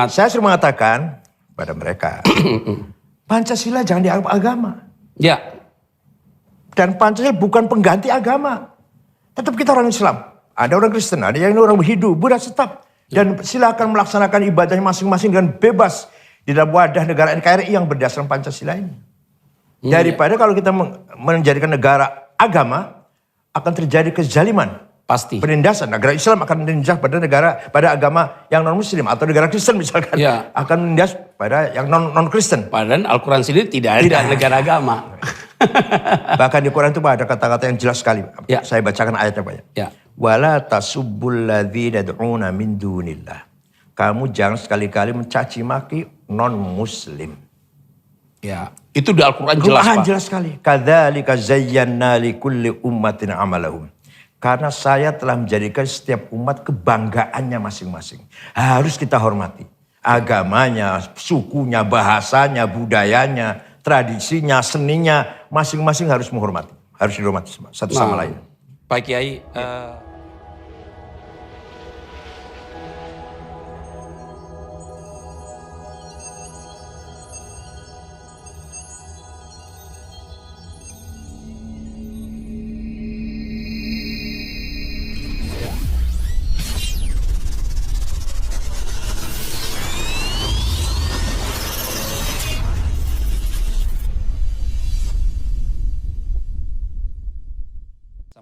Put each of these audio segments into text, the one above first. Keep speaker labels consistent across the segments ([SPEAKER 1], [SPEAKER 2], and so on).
[SPEAKER 1] Saya sering mengatakan pada mereka, Pancasila jangan dianggap agama.
[SPEAKER 2] Ya.
[SPEAKER 1] Dan Pancasila bukan pengganti agama. Tetap kita orang Islam. Ada orang Kristen, ada yang orang Hindu, Buddha tetap. Dan silakan melaksanakan ibadahnya masing-masing dengan bebas di dalam wadah negara NKRI yang berdasarkan Pancasila ini. Daripada kalau kita menjadikan negara agama, akan terjadi kezaliman.
[SPEAKER 2] Pasti.
[SPEAKER 1] Penindasan. Negara Islam akan menindas pada agama yang non-Muslim. Atau negara Kristen misalkan.
[SPEAKER 2] Ya.
[SPEAKER 1] Akan menindas pada yang non-Kristen.
[SPEAKER 2] Padahal Al-Quran sendiri tidak ada negara agama.
[SPEAKER 1] Bahkan di Quran itu ada kata-kata yang jelas sekali.
[SPEAKER 2] Ya.
[SPEAKER 1] Saya bacakan ayatnya Pak ya.
[SPEAKER 2] Ya.
[SPEAKER 1] Wala tasubbul ladzina yad'una min dunillah. Kamu jangan sekali-kali mencaci maki non-muslim.
[SPEAKER 2] Ya. Itu di Al-Quran jelas Pak.
[SPEAKER 1] Jelas sekali. Kadzalika zayyana likulli ummatin amalahum. Karena saya telah menjadikan setiap umat kebanggaannya masing-masing. Harus kita hormati. Agamanya, sukunya, bahasanya, budayanya, tradisinya, seninya. Masing-masing harus menghormati. Harus dihormati satu sama lain.
[SPEAKER 2] Pak Kiai,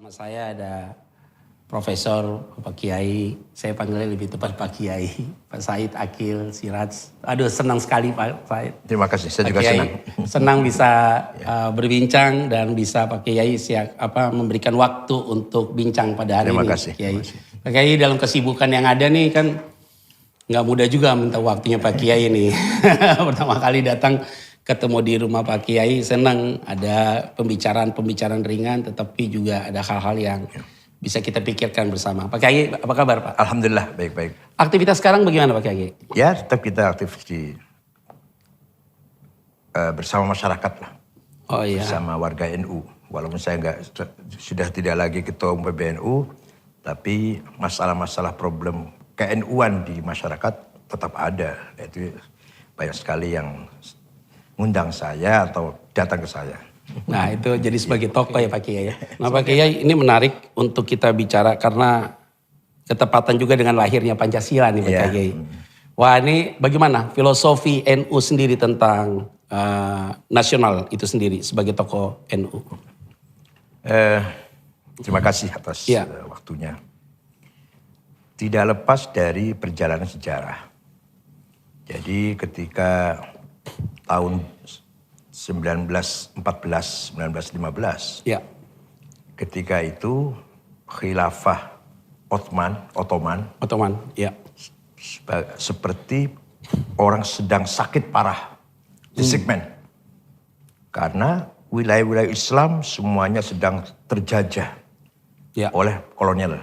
[SPEAKER 2] sama saya ada Profesor Pak Kiai, saya panggilnya lebih tepat Pak Kiai, Pak Said Akil Siraj. Aduh senang sekali Pak Said.
[SPEAKER 1] Terima kasih, saya juga
[SPEAKER 2] Kiai,
[SPEAKER 1] senang.
[SPEAKER 2] Senang bisa berbincang dan bisa Pak Kiai memberikan waktu untuk bincang pada hari
[SPEAKER 1] Terima
[SPEAKER 2] ini.
[SPEAKER 1] kasih.
[SPEAKER 2] Kiai. Pak Kiai dalam kesibukan yang ada nih kan nggak mudah juga minta waktunya Pak Kiai nih. Pertama kali datang ketemu di rumah Pak Kiai, senang ada pembicaraan ringan tetapi juga ada hal-hal yang bisa kita pikirkan bersama. Pak Kiai, apa kabar Pak?
[SPEAKER 1] Alhamdulillah, baik-baik.
[SPEAKER 2] Aktivitas sekarang bagaimana Pak Kiai?
[SPEAKER 1] Ya, tetap kita aktif bersama masyarakat lah.
[SPEAKER 2] Oh iya.
[SPEAKER 1] Bersama warga NU. Walaupun saya sudah tidak lagi ketua umum PBNU, tapi masalah-masalah problem ke-NU-an di masyarakat tetap ada. Itu banyak sekali yang ngundang saya atau datang ke saya.
[SPEAKER 2] Nah itu jadi sebagai tokoh ya Pak Kiai ya. Nah Pak Kiai ini menarik untuk kita bicara karena ketepatan juga dengan lahirnya Pancasila nih Pak Kiai. Wah ini bagaimana filosofi NU sendiri tentang nasional itu sendiri sebagai tokoh NU?
[SPEAKER 1] Terima kasih atas waktunya. Tidak lepas dari perjalanan sejarah. Jadi ketika tahun 1914-1915.
[SPEAKER 2] Ya.
[SPEAKER 1] Ketika itu khilafah Ottoman,
[SPEAKER 2] ya.
[SPEAKER 1] Seperti orang sedang sakit parah di segmen. Karena wilayah-wilayah Islam semuanya sedang terjajah oleh kolonial.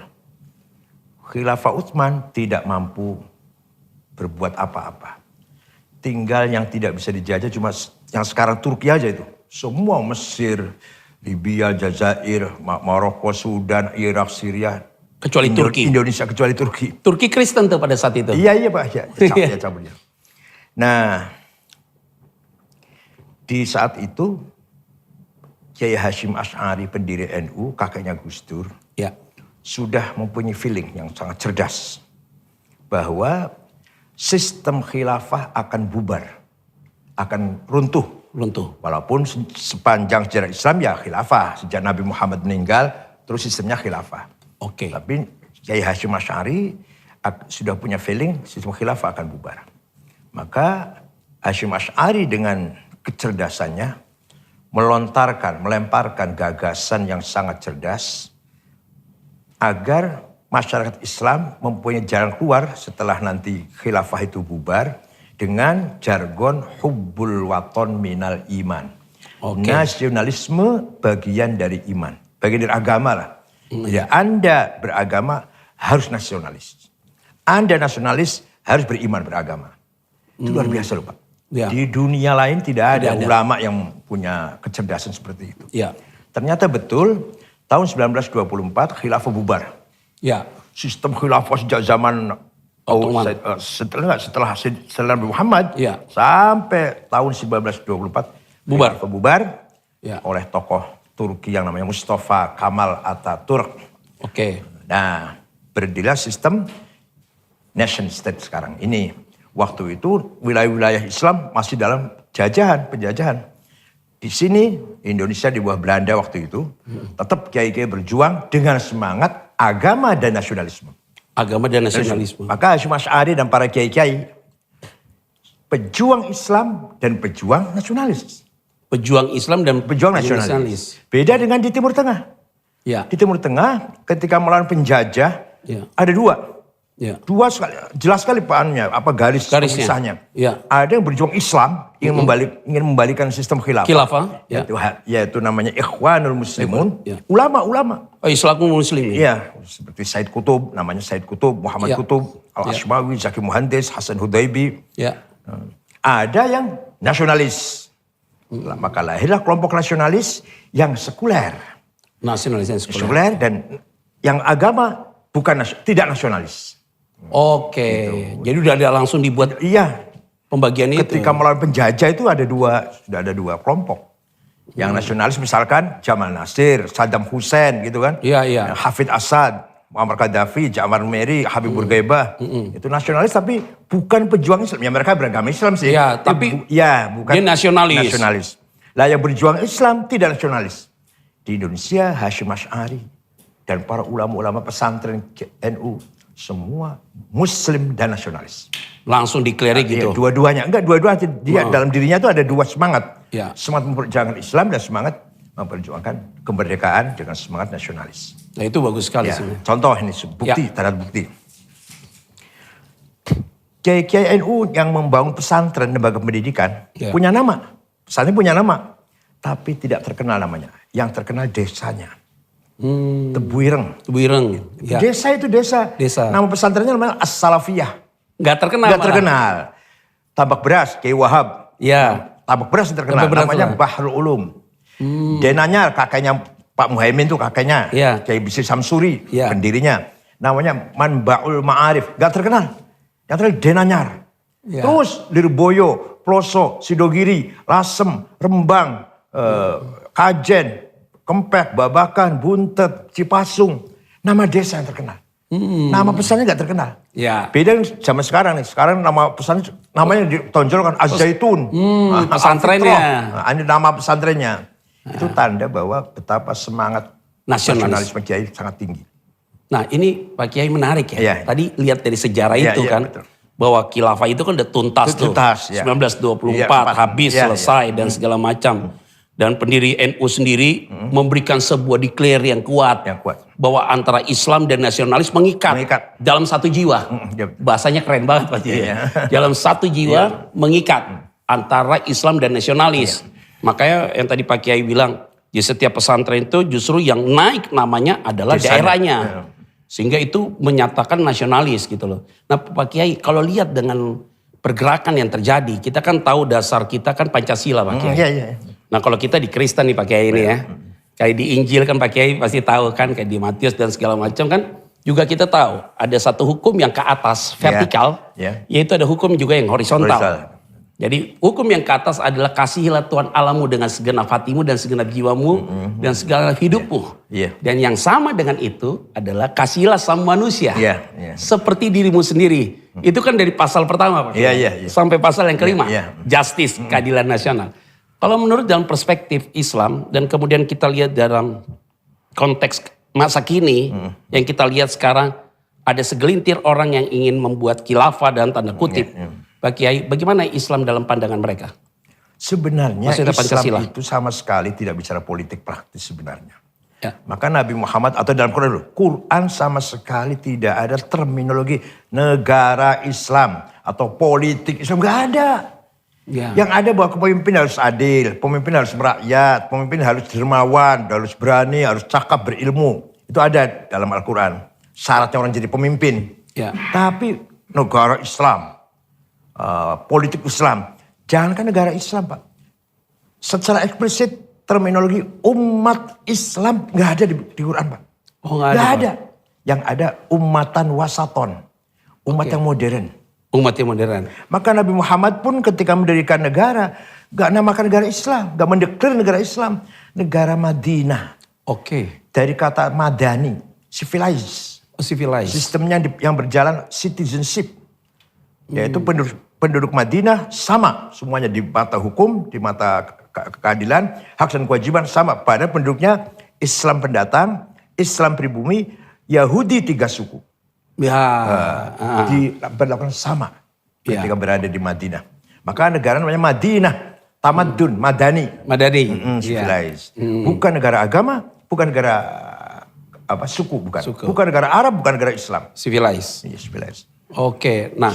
[SPEAKER 1] Khilafah Utsman tidak mampu berbuat apa-apa. Tinggal yang tidak bisa dijajah cuma yang sekarang Turki aja itu. Semua Mesir, Libya, Jazair, Maroko, Sudan, Irak, Syria.
[SPEAKER 2] Kecuali Turki.
[SPEAKER 1] Indonesia kecuali Turki.
[SPEAKER 2] Turki Kristen tuh pada saat itu.
[SPEAKER 1] Iya Pak. Cabut. Nah, di saat itu Kiai Hasyim Asy'ari pendiri NU, kakeknya Gus Dur, sudah mempunyai feeling yang sangat cerdas bahwa sistem khilafah akan bubar, akan runtuh. Walaupun sepanjang sejarah Islam ya khilafah. Sejak Nabi Muhammad meninggal, terus sistemnya khilafah.
[SPEAKER 2] Oke.
[SPEAKER 1] Tapi Kiai Hasyim Asy'ari sudah punya feeling sistem khilafah akan bubar. Maka Hasyim Asy'ari dengan kecerdasannya melemparkan gagasan yang sangat cerdas agar masyarakat Islam mempunyai jalan keluar setelah nanti khilafah itu bubar dengan jargon hubbul waton minal iman. Nasionalisme bagian dari iman, bagian dari agama lah. Jadi Anda beragama harus nasionalis. Anda nasionalis harus beriman beragama. Itu luar biasa loh Pak. Di dunia lain tidak ada ulama yang punya kecerdasan seperti itu. Ternyata betul tahun 1924 khilafah bubar. Sistem khilafah sejak zaman
[SPEAKER 2] Ottoman.
[SPEAKER 1] Setelah Nabi Muhammad
[SPEAKER 2] Iya.
[SPEAKER 1] sampai tahun 1924 bubar
[SPEAKER 2] Ya.
[SPEAKER 1] oleh tokoh Turki yang namanya Mustafa Kemal Atatürk.
[SPEAKER 2] Oke.
[SPEAKER 1] Nah, berdirilah sistem nation state sekarang ini. Waktu itu wilayah-wilayah Islam masih dalam penjajahan. Di sini Indonesia di bawah Belanda waktu itu tetap kiai-kiai berjuang dengan semangat agama dan nasionalisme.
[SPEAKER 2] Agama dan nasionalisme.
[SPEAKER 1] Maka Hasyim Asy'ari dan para kiai-kiai pejuang Islam dan pejuang nasionalis.
[SPEAKER 2] Pejuang Islam dan
[SPEAKER 1] Pejuang nasionalis. Beda dengan di Timur Tengah.
[SPEAKER 2] Ya.
[SPEAKER 1] Di Timur Tengah ketika melawan penjajah
[SPEAKER 2] Ya.
[SPEAKER 1] ada dua.
[SPEAKER 2] Ya.
[SPEAKER 1] Dua sekali, jelas sekali garisnya. Pemisahnya.
[SPEAKER 2] Ya.
[SPEAKER 1] Ada yang berjuang Islam ingin membalikan sistem khilafah.
[SPEAKER 2] Khilafah. Ya.
[SPEAKER 1] Yaitu namanya Ikhwanul Muslimun.
[SPEAKER 2] Ya.
[SPEAKER 1] Ulama-ulama.
[SPEAKER 2] Oh, Islam Muslim.
[SPEAKER 1] Iya, seperti Said Qutb, namanya Said Qutb, Muhammad
[SPEAKER 2] Ya.
[SPEAKER 1] Qutb, Al-Ashmawi, Zaki Muhandis, Hasan Hudaybi.
[SPEAKER 2] Ya.
[SPEAKER 1] Ada yang nasionalis. Maka lahirlah kelompok nasionalis yang sekuler.
[SPEAKER 2] Nasionalis yang sekolah.
[SPEAKER 1] Sekuler dan yang agama tidak nasionalis.
[SPEAKER 2] Oke. Jadi udah ada langsung dibuat
[SPEAKER 1] Iya,
[SPEAKER 2] pembagian itu.
[SPEAKER 1] ketika melawan penjajah itu sudah ada dua kelompok. Yang nasionalis misalkan Jamal Nasir, Saddam Hussein gitu kan.
[SPEAKER 2] Iya, iya.
[SPEAKER 1] Hafid Assad, Muammar Gaddafi, Ja'far Numeri, Habib Bourguiba. Itu nasionalis tapi bukan pejuang Islam. Ya mereka beragama Islam sih.
[SPEAKER 2] Iya, tapi
[SPEAKER 1] bukan
[SPEAKER 2] dia nasionalis.
[SPEAKER 1] Nasionalis. Lah yang berjuang Islam tidak nasionalis. Di Indonesia Hasyim Asy'ari dan para ulama-ulama pesantren NU semua Muslim dan nasionalis.
[SPEAKER 2] Langsung declare gitu.
[SPEAKER 1] Iya, dua-duanya. Enggak, dua-duanya. Dia dalam dirinya itu ada dua semangat.
[SPEAKER 2] Ya.
[SPEAKER 1] Semangat memperjuangkan Islam dan semangat memperjuangkan kemerdekaan dengan semangat nasionalis.
[SPEAKER 2] Nah itu bagus sekali
[SPEAKER 1] Ya,
[SPEAKER 2] sebenarnya.
[SPEAKER 1] contoh ini bukti, tanda bukti. Kiai-kiai NU yang membangun pesantren lembaga pendidikan punya nama. Pesantren punya nama. Tapi tidak terkenal namanya. Yang terkenal desanya. Tebuireng.
[SPEAKER 2] Tebuireng. Ya.
[SPEAKER 1] Desa itu desa. Nama pesantrennya namanya As-Salafiyah.
[SPEAKER 2] Nggak terkenal.
[SPEAKER 1] Nggak terkenal. Tambak beras, Kiai Wahab.
[SPEAKER 2] Ya.
[SPEAKER 1] Tambak beras yang terkenal.
[SPEAKER 2] Tambak beras
[SPEAKER 1] Namanya
[SPEAKER 2] lah.
[SPEAKER 1] Bahrul Ulum. Denanya kakeknya Pak Muhaimin tuh kakeknya.
[SPEAKER 2] Ya.
[SPEAKER 1] Kiai Bisri Samsuri,
[SPEAKER 2] Ya.
[SPEAKER 1] pendirinya. Namanya Manbaul Ma'arif. Nggak terkenal. Yang terkenal Denanyar.
[SPEAKER 2] Ya.
[SPEAKER 1] Terus Lirboyo, Ploso, Sidogiri, Lasem, Rembang, Kajen, Kempek, Babakan, Buntet, Cipasung. Nama desa yang terkenal. Nama pesannya nggak terkenal.
[SPEAKER 2] Ya.
[SPEAKER 1] Beda zaman sekarang nih. Sekarang nama pesannya namanya ditonjolkan Az-Zaitun.
[SPEAKER 2] pesantrennya.
[SPEAKER 1] Al-Fitrah. Ini nama pesantrennya. Itu tanda bahwa betapa semangat
[SPEAKER 2] Nasionalis.
[SPEAKER 1] nasionalisme Kiai sangat tinggi.
[SPEAKER 2] Nah ini Pak Kiai menarik ya.
[SPEAKER 1] Iya.
[SPEAKER 2] Tadi lihat dari sejarah
[SPEAKER 1] Iya,
[SPEAKER 2] itu
[SPEAKER 1] iya,
[SPEAKER 2] kan.
[SPEAKER 1] betul.
[SPEAKER 2] Bahwa khilafah itu kan udah tuntas tuh.
[SPEAKER 1] Tuntas, ya.
[SPEAKER 2] 1924
[SPEAKER 1] Iya,
[SPEAKER 2] habis
[SPEAKER 1] iya,
[SPEAKER 2] selesai dan segala macam. Dan pendiri NU sendiri memberikan sebuah declare yang kuat.
[SPEAKER 1] Yang kuat.
[SPEAKER 2] Bahwa antara Islam dan nasionalis mengikat.
[SPEAKER 1] Dalam
[SPEAKER 2] satu jiwa.
[SPEAKER 1] iya, betul.
[SPEAKER 2] Bahasanya keren banget Pak Kiai.
[SPEAKER 1] Iya.
[SPEAKER 2] Dalam satu jiwa mengikat antara Islam dan nasionalis. Makanya yang tadi Pak Kiai bilang, di setiap pesantren itu justru yang naik namanya adalah
[SPEAKER 1] Desanya.
[SPEAKER 2] daerahnya.
[SPEAKER 1] Iya.
[SPEAKER 2] Sehingga itu menyatakan nasionalis gitu loh. Nah Pak Kiai kalau lihat dengan pergerakan yang terjadi, kita kan tahu dasar kita kan Pancasila Pak Kiai.
[SPEAKER 1] Iya.
[SPEAKER 2] Nah kalau kita di Kristen nih Pak Kiai ini ya. Kayak di Injil kan Pak Kiai pasti tahu kan. Kayak di Matius dan segala macam kan. Juga kita tahu ada satu hukum yang ke atas vertikal.
[SPEAKER 1] Iya.
[SPEAKER 2] Yaitu ada hukum juga yang horizontal.
[SPEAKER 1] Horizontal.
[SPEAKER 2] Jadi hukum yang ke atas adalah kasihilah Tuhan Allahmu dengan segenap hatimu dan segenap jiwamu dan segala hidupmu.
[SPEAKER 1] Iya.
[SPEAKER 2] Dan yang sama dengan itu adalah kasihilah sama manusia.
[SPEAKER 1] Iya, iya.
[SPEAKER 2] Seperti dirimu sendiri. Itu kan dari pasal pertama Pak.
[SPEAKER 1] Iya, iya, iya.
[SPEAKER 2] Sampai pasal yang kelima.
[SPEAKER 1] Iya,
[SPEAKER 2] Justice, keadilan nasional. Kalau menurut dalam perspektif Islam dan kemudian kita lihat dalam konteks masa kini yang kita lihat sekarang ada segelintir orang yang ingin membuat khilafah dan tanda kutip. Pak Kiai, bagaimana Islam dalam pandangan mereka?
[SPEAKER 1] Sebenarnya
[SPEAKER 2] Maksudnya Pancasila.
[SPEAKER 1] Islam itu sama sekali tidak bicara politik praktis sebenarnya.
[SPEAKER 2] Ya.
[SPEAKER 1] Maka Nabi Muhammad atau dalam Quran sama sekali tidak ada terminologi negara Islam atau politik Islam, nggak ada.
[SPEAKER 2] Ya.
[SPEAKER 1] Yang ada bahwa pemimpin harus adil, pemimpin harus merakyat, pemimpin harus dermawan, harus berani, harus cakap, berilmu. Itu ada dalam Al-Quran. Syaratnya orang jadi pemimpin.
[SPEAKER 2] Ya.
[SPEAKER 1] Tapi negara Islam, politik Islam, jangankan negara Islam Pak. Secara eksplisit terminologi umat Islam nggak ada di Quran Pak.
[SPEAKER 2] Oh nggak ada.
[SPEAKER 1] Nggak
[SPEAKER 2] Pak.
[SPEAKER 1] ada. Yang ada ummatan wasaton. Umat yang modern.
[SPEAKER 2] Umat yang modern.
[SPEAKER 1] Maka Nabi Muhammad pun ketika mendirikan negara, gak namakan negara Islam, gak mendeklar negara Islam. Negara Madinah.
[SPEAKER 2] Oke.
[SPEAKER 1] Dari kata madani, civilized.
[SPEAKER 2] Civilized.
[SPEAKER 1] Sistemnya yang berjalan citizenship. Yaitu penduduk Madinah sama. Semuanya di mata hukum, di mata keadilan, hak dan kewajiban sama. Padahal penduduknya Islam pendatang, Islam pribumi, Yahudi 3 suku.
[SPEAKER 2] Ya.
[SPEAKER 1] Diberlakukan sama ketika berada di Madinah. Maka negara namanya Madinah. Tamadun, Madani.
[SPEAKER 2] Madani.
[SPEAKER 1] Civilized. Bukan negara agama, bukan negara suku, bukan. Bukan negara Arab, bukan negara Islam.
[SPEAKER 2] Civilized.
[SPEAKER 1] Iya, civilized.
[SPEAKER 2] Oke, nah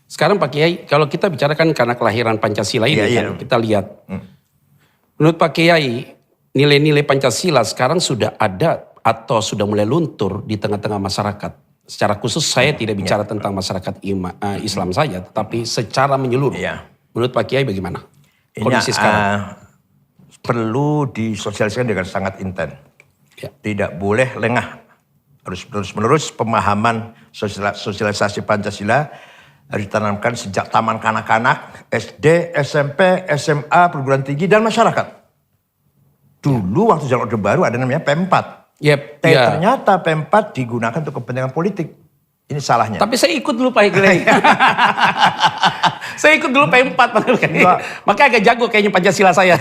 [SPEAKER 2] sekarang Pak Kiai, kalau kita bicarakan karena kelahiran Pancasila ini kita lihat. Menurut Pak Kiai, nilai-nilai Pancasila sekarang sudah ada atau sudah mulai luntur di tengah-tengah masyarakat. Secara khusus saya tidak bicara tentang masyarakat Islam saja, tetapi secara menyeluruh. Menurut Pak Kiai bagaimana? Kondisi sekarang.
[SPEAKER 1] Perlu disosialisasikan dengan sangat intens. Tidak boleh lengah. Harus terus-menerus pemahaman sosialisasi Pancasila harus ditanamkan sejak taman kanak-kanak, SD, SMP, SMA, perguruan tinggi, dan masyarakat. Dulu waktu zaman Orde Baru ada namanya P4. Ternyata P4 digunakan untuk kepentingan politik. Ini salahnya.
[SPEAKER 2] Tapi saya ikut dulu Pak Kiai. Saya ikut dulu P4 Pak Kiai. Makanya agak jago kayaknya Pancasila saya.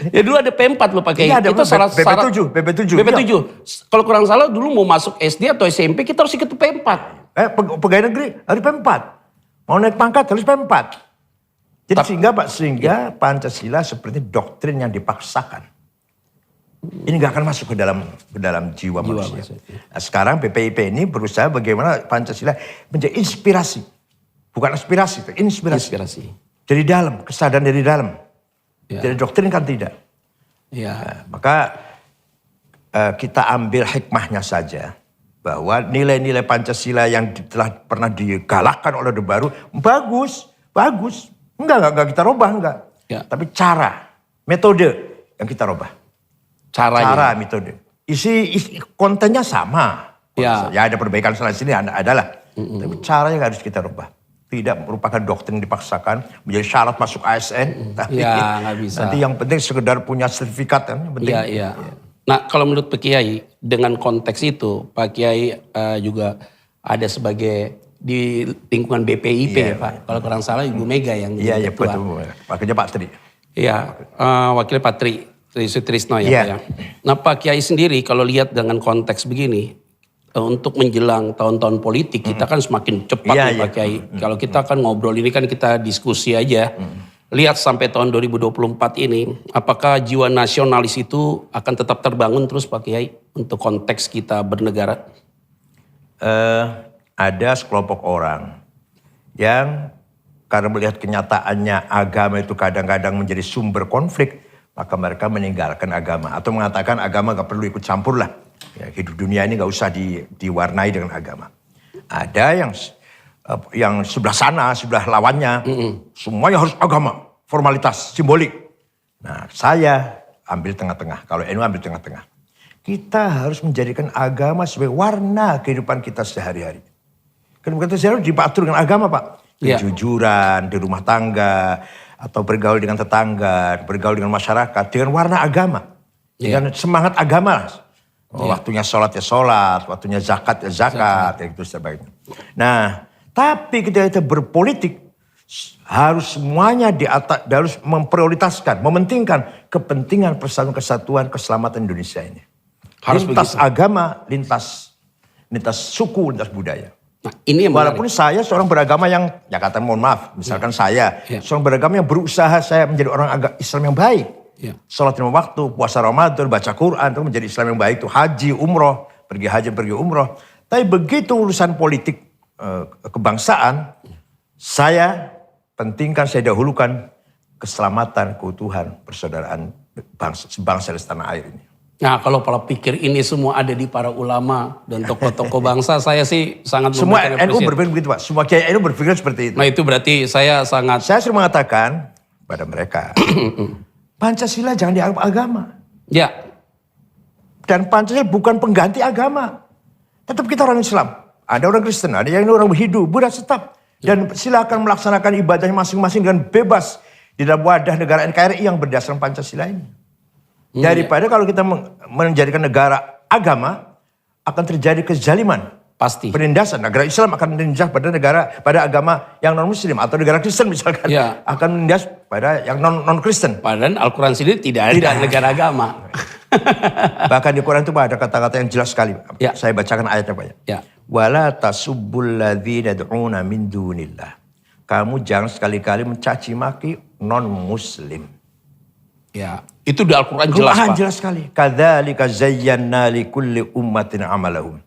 [SPEAKER 2] Ya dulu ada P4 loh Pak Kiai.
[SPEAKER 1] Iya,
[SPEAKER 2] itu salah
[SPEAKER 1] BP7.
[SPEAKER 2] Kalau kurang salah dulu mau masuk SD atau SMP kita harus ikut P4.
[SPEAKER 1] Pegawai negeri harus P4. Mau naik pangkat harus P4. Jadi sehingga Pancasila seperti doktrin yang dipaksakan. Ini nggak akan masuk ke dalam jiwa manusia. Nah, sekarang BPIP ini berusaha bagaimana Pancasila menjadi inspirasi, bukan aspirasi, inspirasi. Dari dalam, kesadaran dari dalam. Jadi doktrin kan tidak. Nah, maka kita ambil hikmahnya saja bahwa nilai-nilai Pancasila yang telah pernah digalakkan oleh Orde Baru bagus. Enggak kita rubah enggak. Tapi cara, metode yang kita rubah. Cara, metode. Isi kontennya sama. Ya ada perbaikan sana sini adalah. Tapi caranya harus kita rubah. Tidak merupakan doktrin dipaksakan menjadi syarat masuk ASN. Tapi
[SPEAKER 2] nggak bisa.
[SPEAKER 1] Nanti yang penting sekedar punya sertifikat kan.
[SPEAKER 2] Iya. Nah kalau menurut Pak Kiai dengan konteks itu Pak Kiai juga ada sebagai di lingkungan BPIP Pak. Kalau kurang salah Ibu Mega yang
[SPEAKER 1] Iya betul. Wakilnya Pak Tri.
[SPEAKER 2] Iya wakilnya Pak Tri. Tri Sutrisno ya Pak ya. Nah Pak Kiai sendiri kalau lihat dengan konteks begini, untuk menjelang tahun-tahun politik kita kan semakin cepat nih Pak Kiai. Kalau kita kan ngobrol ini kan kita diskusi aja. Lihat sampai tahun 2024 ini, apakah jiwa nasionalis itu akan tetap terbangun terus Pak Kiai untuk konteks kita bernegara?
[SPEAKER 1] Ada sekelompok orang yang karena melihat kenyataannya agama itu kadang-kadang menjadi sumber konflik, maka mereka meninggalkan agama atau mengatakan agama gak perlu ikut campur lah. Ya, hidup dunia ini gak usah diwarnai dengan agama. Ada yang sebelah sana, sebelah lawannya, semuanya harus agama, formalitas, simbolik. Nah saya ambil tengah-tengah, kalau NU ambil tengah-tengah. Kita harus menjadikan agama sebagai warna kehidupan kita sehari-hari. Kehidupan kita sehari-hari diatur dengan agama Pak. Kejujuran, di rumah tangga, atau bergaul dengan tetangga, bergaul dengan masyarakat, dengan warna agama. Dengan semangat agama. Waktunya sholat ya sholat, waktunya zakat ya zakat, itu sebaiknya. Nah, tapi ketika kita berpolitik, harus semuanya harus memprioritaskan, mementingkan kepentingan persatuan kesatuan keselamatan Indonesia ini. Harus lintas agama, lintas suku, lintas budaya.
[SPEAKER 2] Nah, ini yang
[SPEAKER 1] walaupun saya seorang beragama yang, ya kata mohon maaf, misalkan saya seorang beragama yang berusaha saya menjadi orang Islam yang baik. Sholat 5 waktu, puasa Ramadan, baca Quran, itu menjadi Islam yang baik. Itu haji, umroh, pergi haji, pergi umroh. Tapi begitu urusan politik kebangsaan, saya pentingkan, saya dahulukan keselamatan, keutuhan, persaudaraan bangsa di tanah air ini.
[SPEAKER 2] Nah kalau pola pikir ini semua ada di para ulama dan tokoh-tokoh bangsa, saya sih sangat
[SPEAKER 1] semua NU berpikir begitu Pak. Semua kiai NU berpikir seperti itu.
[SPEAKER 2] Nah itu berarti saya
[SPEAKER 1] sering mengatakan pada mereka, Pancasila jangan dianggap agama. Dan Pancasila bukan pengganti agama. Tetap kita orang Islam. Ada orang Kristen, ada yang orang Hindu, Buddha tetap. Dan silakan melaksanakan ibadahnya masing-masing dengan bebas di dalam wadah negara NKRI yang berdasarkan Pancasila ini. Daripada kalau kita menjadikan negara agama, akan terjadi kezaliman.
[SPEAKER 2] Pasti.
[SPEAKER 1] Penindasan. Negara Islam akan menindas pada agama yang non-Muslim. Atau negara Kristen misalkan.
[SPEAKER 2] Ya.
[SPEAKER 1] Akan menindas pada yang non-Kristen.
[SPEAKER 2] Padahal Al-Quran sendiri tidak ada negara agama.
[SPEAKER 1] Bahkan di Quran itu ada kata-kata yang jelas sekali.
[SPEAKER 2] Ya.
[SPEAKER 1] Saya bacakan ayatnya Pak.
[SPEAKER 2] Ya.
[SPEAKER 1] Wala tasubbul ladzina yad'una min dunillah. Kamu jangan sekali-kali mencaci maki non-Muslim.
[SPEAKER 2] Ya. Itu di Al-Quran jelas Pak.
[SPEAKER 1] Jelas sekali. Kadzalika zayyana likulli ummatin amalahum.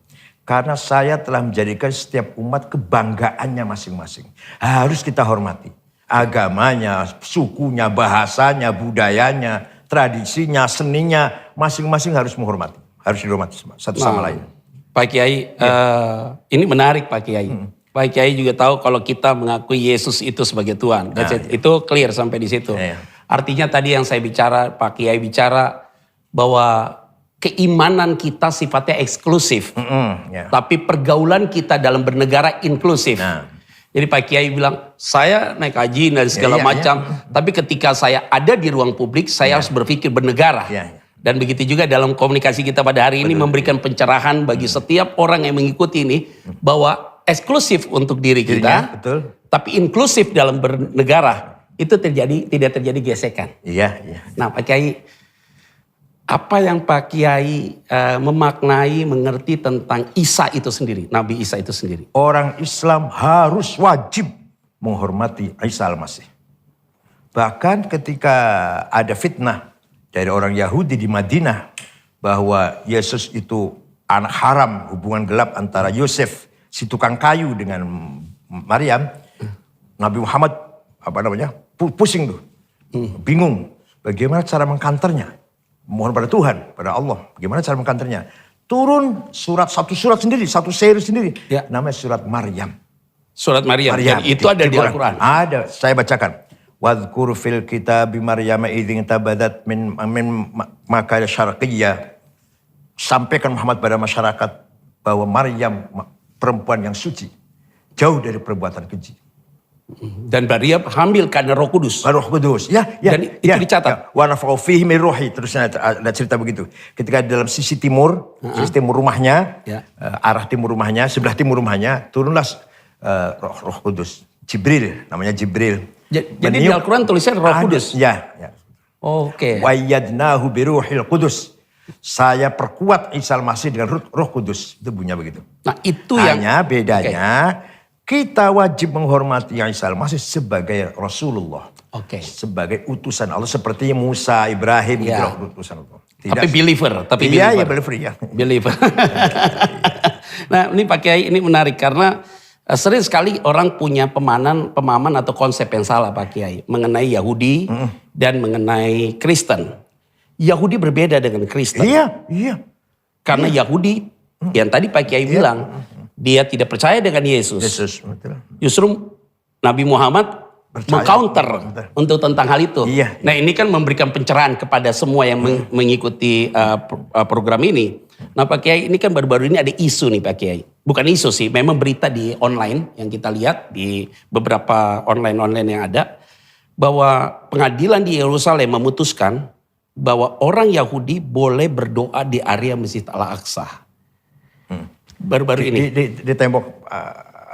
[SPEAKER 1] Karena saya telah menjadikan setiap umat kebanggaannya masing-masing. Harus kita hormati. Agamanya, sukunya, bahasanya, budayanya, tradisinya, seninya. Masing-masing harus menghormati. Harus dihormati satu sama lain.
[SPEAKER 2] Pak Kiai, ini menarik Pak Kiai. Pak Kiai juga tahu kalau kita mengakui Yesus itu sebagai Tuhan. Itu clear sampai di situ. Artinya tadi yang saya bicara, Pak Kiai bicara bahwa keimanan kita sifatnya eksklusif. Tapi pergaulan kita dalam bernegara inklusif. Jadi Pak Kiai bilang, saya naik haji dan segala macam. Tapi ketika saya ada di ruang publik, saya harus berpikir bernegara. Dan begitu juga dalam komunikasi kita pada hari ini memberikan pencerahan bagi setiap orang yang mengikuti ini. Bahwa eksklusif untuk diri kita. Tapi inklusif dalam bernegara. Itu tidak terjadi gesekan. Nah Pak Kiai, apa yang Pak Kiai memaknai, mengerti tentang Isa itu sendiri, Nabi Isa itu sendiri?
[SPEAKER 1] Orang Islam harus wajib menghormati Isa Al-Masih. Bahkan ketika ada fitnah dari orang Yahudi di Madinah bahwa Yesus itu anak haram, hubungan gelap antara Yosef si tukang kayu dengan Maryam, Nabi Muhammad pusing tuh, bingung bagaimana cara mengkanternya. Mohon pada Tuhan, pada Allah. Bagaimana cara mengkanternya? Turun satu surat sendiri, satu seri sendiri. Namanya surat Maryam.
[SPEAKER 2] Surat Maryam. Dan itu ada di Al-Quran.
[SPEAKER 1] Ada, saya bacakan. Wadhkur fil kitabi Maryam idzin tabadat min maka syarqiyyah. Sampaikan Muhammad pada masyarakat bahwa Maryam perempuan yang suci. Jauh dari perbuatan keji.
[SPEAKER 2] Dan Maryam hamil karena Roh Kudus.
[SPEAKER 1] Roh Kudus,
[SPEAKER 2] Dan itu dicatat.
[SPEAKER 1] Wa nafa'u fihi min ruhi, terusnya ada cerita begitu. Ketika dalam sisi timur, rumahnya, arah timur rumahnya, sebelah timur rumahnya, turunlah Roh Kudus. Jibril, namanya Jibril.
[SPEAKER 2] Jadi di Al-Quran tulisannya Roh Kudus. Oke.
[SPEAKER 1] Wa yadnahu biruhil Kudus. Saya perkuat Isa Al-Masih dengan Roh Kudus. Itu bunyinya begitu.
[SPEAKER 2] Nah itu
[SPEAKER 1] hanya bedanya. Kita wajib menghormati Isa Al-Masih sebagai Rasulullah. Sebagai utusan Allah. Seperti Musa, Ibrahim, utusan Allah.
[SPEAKER 2] Tapi believer. Believer. Nah ini Pak Kiai, ini menarik karena sering sekali orang punya pemahaman atau konsep yang salah Pak Kiai. Mengenai Yahudi dan mengenai Kristen. Yahudi berbeda dengan Kristen. Karena Yahudi, yang tadi Pak Kiai bilang, dia tidak percaya dengan Yesus. Justru Nabi Muhammad meng-counter untuk tentang hal itu. Nah ini kan memberikan pencerahan kepada semua yang mengikuti program ini. Nah Pak Kiai, ini kan baru-baru ini ada isu nih Pak Kiai. Bukan isu sih, memang berita di online yang kita lihat di beberapa online yang ada. Bahwa pengadilan di Yerusalem memutuskan bahwa orang Yahudi boleh berdoa di area Masjid Al-Aqsa. Baru-baru ini.
[SPEAKER 1] Di tembok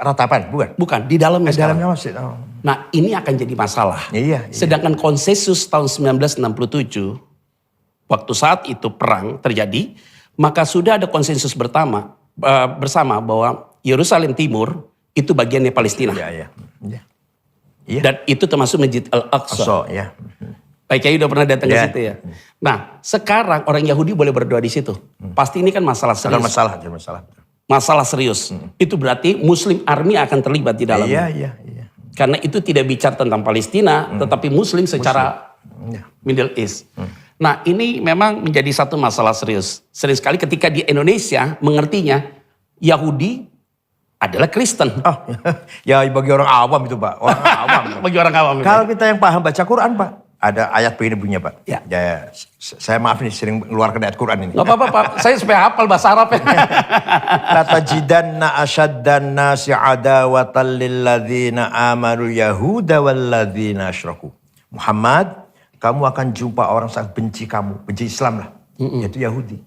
[SPEAKER 1] ratapan, bukan?
[SPEAKER 2] Bukan, di dalamnya
[SPEAKER 1] masjid.
[SPEAKER 2] Nah ini akan jadi masalah. Sedangkan konsensus tahun 1967, waktu saat itu perang terjadi, maka sudah ada konsensus bersama bahwa Yerusalem Timur itu bagiannya Palestina. Dan itu termasuk Masjid Al-Aqsa. Pak Kiai udah pernah datang ke situ ya. Nah sekarang orang Yahudi boleh berdoa di situ. Pasti ini kan masalah serius. Masalah serius. Itu berarti Muslim Army akan terlibat di dalamnya. Karena itu tidak bicara tentang Palestina, tetapi Muslim secara Middle East. Nah ini memang menjadi satu masalah serius. Sering sekali ketika di Indonesia mengertinya Yahudi adalah Kristen.
[SPEAKER 1] Ya bagi orang awam itu Pak. Orang awam.
[SPEAKER 2] Bagi orang awam.
[SPEAKER 1] Kalau kita yang paham baca Quran Pak. Ada ayat begini bunyinya Pak.
[SPEAKER 2] Ya.
[SPEAKER 1] Saya maaf nih sering mengeluarkan ayat Quran ini.
[SPEAKER 2] Gak apa-apa Pak, saya supaya hafal bahasa Arab ya.
[SPEAKER 1] Latajidanna asyaddan nasi adawatan lilladzina amanul yahuda walladzina asyraku. Muhammad, kamu akan jumpa orang sangat benci kamu, benci Islam lah, yaitu Yahudi.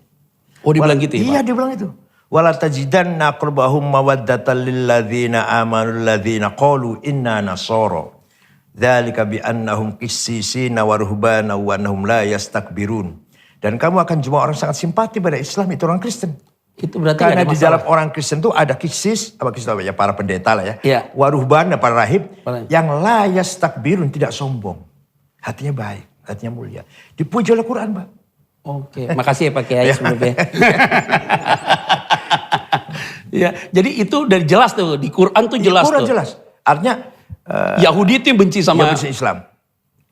[SPEAKER 2] Oh dibilang gitu ya Pak?
[SPEAKER 1] Iya dia bilang itu. Walatajidanna aqrabahum mawaddatan lilladzina amanul ladzina qalu inna nasara. Dzalika bi annahum qissisina wa ruhbana wa annahum la yastakbirun. Dan kamu akan jumpa orang sangat simpati pada Islam, itu orang Kristen.
[SPEAKER 2] Itu berarti
[SPEAKER 1] Karena
[SPEAKER 2] ada
[SPEAKER 1] di dalam orang Kristen itu ada kisis, apa kisis ya para pendeta lah ya.
[SPEAKER 2] Iya.
[SPEAKER 1] Wa ruhbana para rahib
[SPEAKER 2] Para-
[SPEAKER 1] yang la yastakbirun, tidak sombong. Hatinya baik, hatinya mulia. Dipuji oleh Quran, Pak.
[SPEAKER 2] Oke, makasih ya Pak Kiai sebelumnya. Ya, jadi itu udah jelas tuh di Quran tuh jelas
[SPEAKER 1] Quran
[SPEAKER 2] tuh.
[SPEAKER 1] jelas. Artinya
[SPEAKER 2] Yahudi itu yang benci sama
[SPEAKER 1] yang Islam.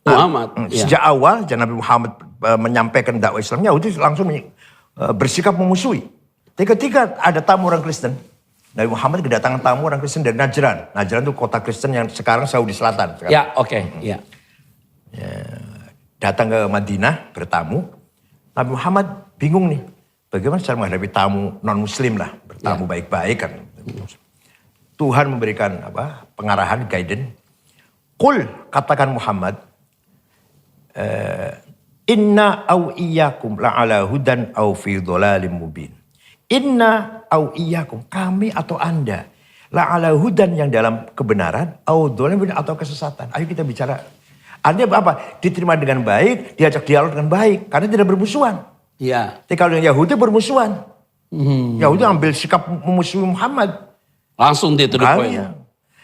[SPEAKER 2] Muhammad. Ya.
[SPEAKER 1] Sejak awal Nabi Muhammad menyampaikan dakwah Islam, Yahudi langsung bersikap memusuhi. Ketika ada tamu orang Kristen, Nabi Muhammad kedatangan tamu orang Kristen dari Najran. Najran itu kota Kristen yang sekarang Saudi Selatan. Sekarang.
[SPEAKER 2] Ya, oke, ya.
[SPEAKER 1] Datang ke Madinah bertamu. Nabi Muhammad bingung nih, bagaimana cara menghadapi tamu non-Muslim lah, bertamu baik-baik kan. Tuhan memberikan pengarahan, guidance. Qul, katakan Muhammad, inna au iyyakum la'ala hudan au fi dhalalim mubin. Inna au iyyakum, kami atau Anda, la'ala hudan yang dalam kebenaran, au dhalalim mubin atau kesesatan. Ayo kita bicara. Anda apa? Diterima dengan baik, diajak dialog dengan baik, karena tidak bermusuhan.
[SPEAKER 2] Iya.
[SPEAKER 1] Tapi kalau yang Yahudi bermusuhan. Yahudi ambil sikap memusuhi Muhammad.
[SPEAKER 2] Langsung dia to the point.
[SPEAKER 1] Makanya.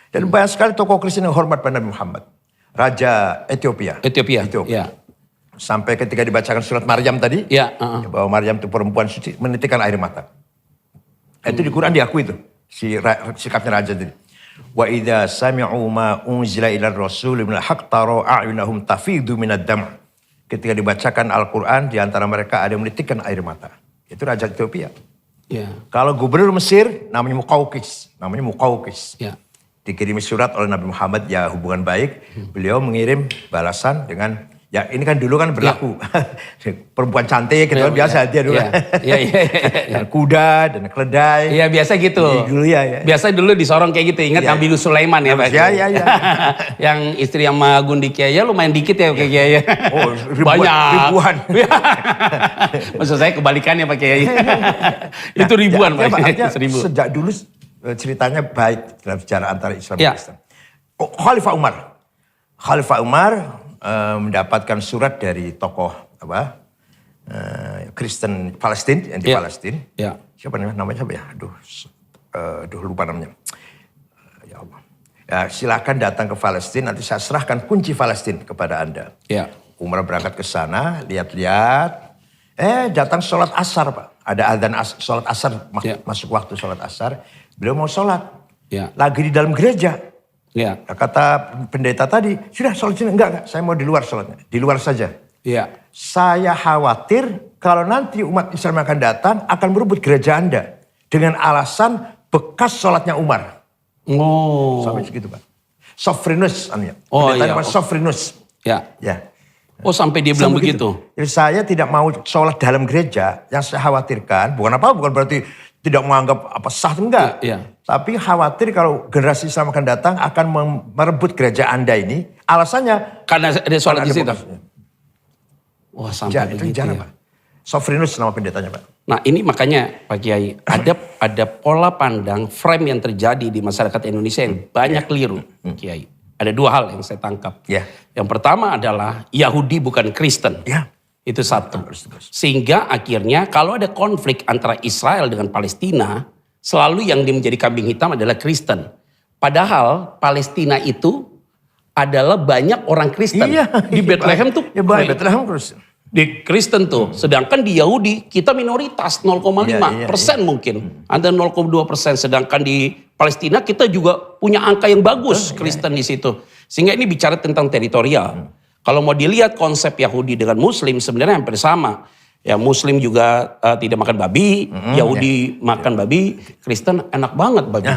[SPEAKER 1] Dan banyak sekali tokoh Kristen yang hormat pada Nabi Muhammad. Raja Ethiopia.
[SPEAKER 2] Ethiopia. Ya.
[SPEAKER 1] Sampai ketika dibacakan surat Maryam tadi.
[SPEAKER 2] Ya,
[SPEAKER 1] Bahwa Maryam itu perempuan suci, menitikkan air mata. Itu di Quran diakui itu. Sikapnya raja tadi. Wa idza sami'u ma unzila ila rasul min al-haq tara a'yunahum tafidu minad dam'. Ketika dibacakan Al-Quran, di antara mereka ada yang menitikkan air mata. Itu Raja Ethiopia.
[SPEAKER 2] Ya.
[SPEAKER 1] Kalau gubernur Mesir, namanya Muqawqis.
[SPEAKER 2] Ya.
[SPEAKER 1] Dikirimi surat oleh Nabi Muhammad, ya hubungan baik. Beliau mengirim balasan dengan, ya ini kan dulu kan berlaku. Perempuan cantik, gitu kan biasa dia dulu.
[SPEAKER 2] Iya.
[SPEAKER 1] Dan kuda, dan keledai.
[SPEAKER 2] Iya biasa gitu.
[SPEAKER 1] Dulu ya.
[SPEAKER 2] Biasa dulu disorong kayak gitu. Ingat Nabi Sulaiman ya Pak?
[SPEAKER 1] Iya.
[SPEAKER 2] Yang istri sama Gundi Kiai ya lumayan dikit ya Pak Kiai.
[SPEAKER 1] Oh ribuan.
[SPEAKER 2] Maksud saya kebalikannya Pak Kiai. Itu ribuan Pak.
[SPEAKER 1] Seribu. Sejak dulu ceritanya baik dalam sejarah antara Islam dan Kristen. Khalifah Umar mendapatkan surat dari tokoh Kristen Palestina yang di Palestina.
[SPEAKER 2] Ya.
[SPEAKER 1] Siapa namanya siapa ya? Aduh lupa namanya. Ya Allah. Ya, silakan datang ke Palestina, nanti saya serahkan kunci Palestina kepada Anda.
[SPEAKER 2] Ya.
[SPEAKER 1] Umar berangkat ke sana, lihat-lihat. Datang sholat asar Pak. Ada adzan sholat asar, masuk waktu sholat asar. Beliau mau sholat.
[SPEAKER 2] Ya.
[SPEAKER 1] Lagi di dalam gereja.
[SPEAKER 2] Ya.
[SPEAKER 1] Kata pendeta tadi, sudah sholat sini. Enggak, saya mau di luar sholatnya. Di luar saja.
[SPEAKER 2] Ya.
[SPEAKER 1] Saya khawatir kalau nanti umat Islam akan datang, akan merebut gereja Anda. Dengan alasan bekas sholatnya Umar.
[SPEAKER 2] Oh.
[SPEAKER 1] Sampai segitu Pak. Sofrinus namanya.
[SPEAKER 2] Oh
[SPEAKER 1] Pendetanya
[SPEAKER 2] iya.
[SPEAKER 1] Sofrinus.
[SPEAKER 2] Ya.
[SPEAKER 1] Ya.
[SPEAKER 2] Oh sampai dia bilang begitu.
[SPEAKER 1] Jadi saya tidak mau sholat dalam gereja. Yang saya khawatirkan, bukan berarti tidak menganggap sah, enggak.
[SPEAKER 2] Iya.
[SPEAKER 1] Tapi khawatir kalau generasi Islam akan datang, akan merebut gereja Anda ini. Alasannya.
[SPEAKER 2] Karena ada sholat di situ.
[SPEAKER 1] bekasnya.
[SPEAKER 2] Wah sampai begitu
[SPEAKER 1] Jangan
[SPEAKER 2] ya.
[SPEAKER 1] Pak. Sofrinus nama pendetanya Pak.
[SPEAKER 2] Nah ini makanya Pak Kiai, ada pola pandang frame yang terjadi di masyarakat Indonesia yang banyak keliru Kiai. Ada dua hal yang saya tangkap.
[SPEAKER 1] Ya.
[SPEAKER 2] Yang pertama adalah Yahudi bukan Kristen.
[SPEAKER 1] Ya.
[SPEAKER 2] Itu satu. Sehingga akhirnya kalau ada konflik antara Israel dengan Palestina, selalu yang menjadi kambing hitam adalah Kristen. Padahal Palestina itu adalah banyak orang Kristen. Di Bethlehem tuh.
[SPEAKER 1] Ya baik, Bethlehem Kristen.
[SPEAKER 2] Di Kristen tuh. Sedangkan di Yahudi kita minoritas 0,5% mungkin. Ada 0,2%. Sedangkan di Palestina kita juga punya angka yang bagus Kristen di situ. Sehingga ini bicara tentang teritorial. Kalau mau dilihat konsep Yahudi dengan Muslim sebenarnya hampir sama. Ya Muslim juga tidak makan babi, Yahudi makan babi, Kristen enak banget babi.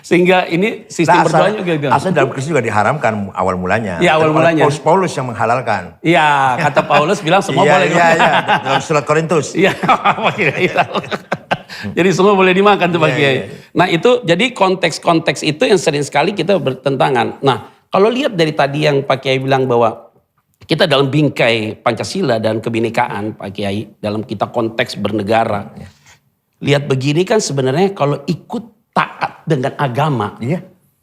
[SPEAKER 2] Sehingga ini sistem berdoanya juga gitu.
[SPEAKER 1] Asal dalam Kristus juga diharamkan awal mulanya.
[SPEAKER 2] Iya, awal mulanya.
[SPEAKER 1] Paulus yang menghalalkan.
[SPEAKER 2] Iya, kata Paulus bilang semua boleh.
[SPEAKER 1] Iya, dalam surat Korintus.
[SPEAKER 2] Iya, Pak Kiai tahu. Jadi semua boleh dimakan tuh Pak Kiai. Nah itu jadi konteks-konteks itu yang sering sekali kita bertentangan. Nah kalau lihat dari tadi yang Pak Kiai bilang bahwa kita dalam bingkai Pancasila dan kebinekaan Pak Kiai, dalam kita konteks bernegara. Lihat begini kan sebenarnya kalau ikut taat dengan agama,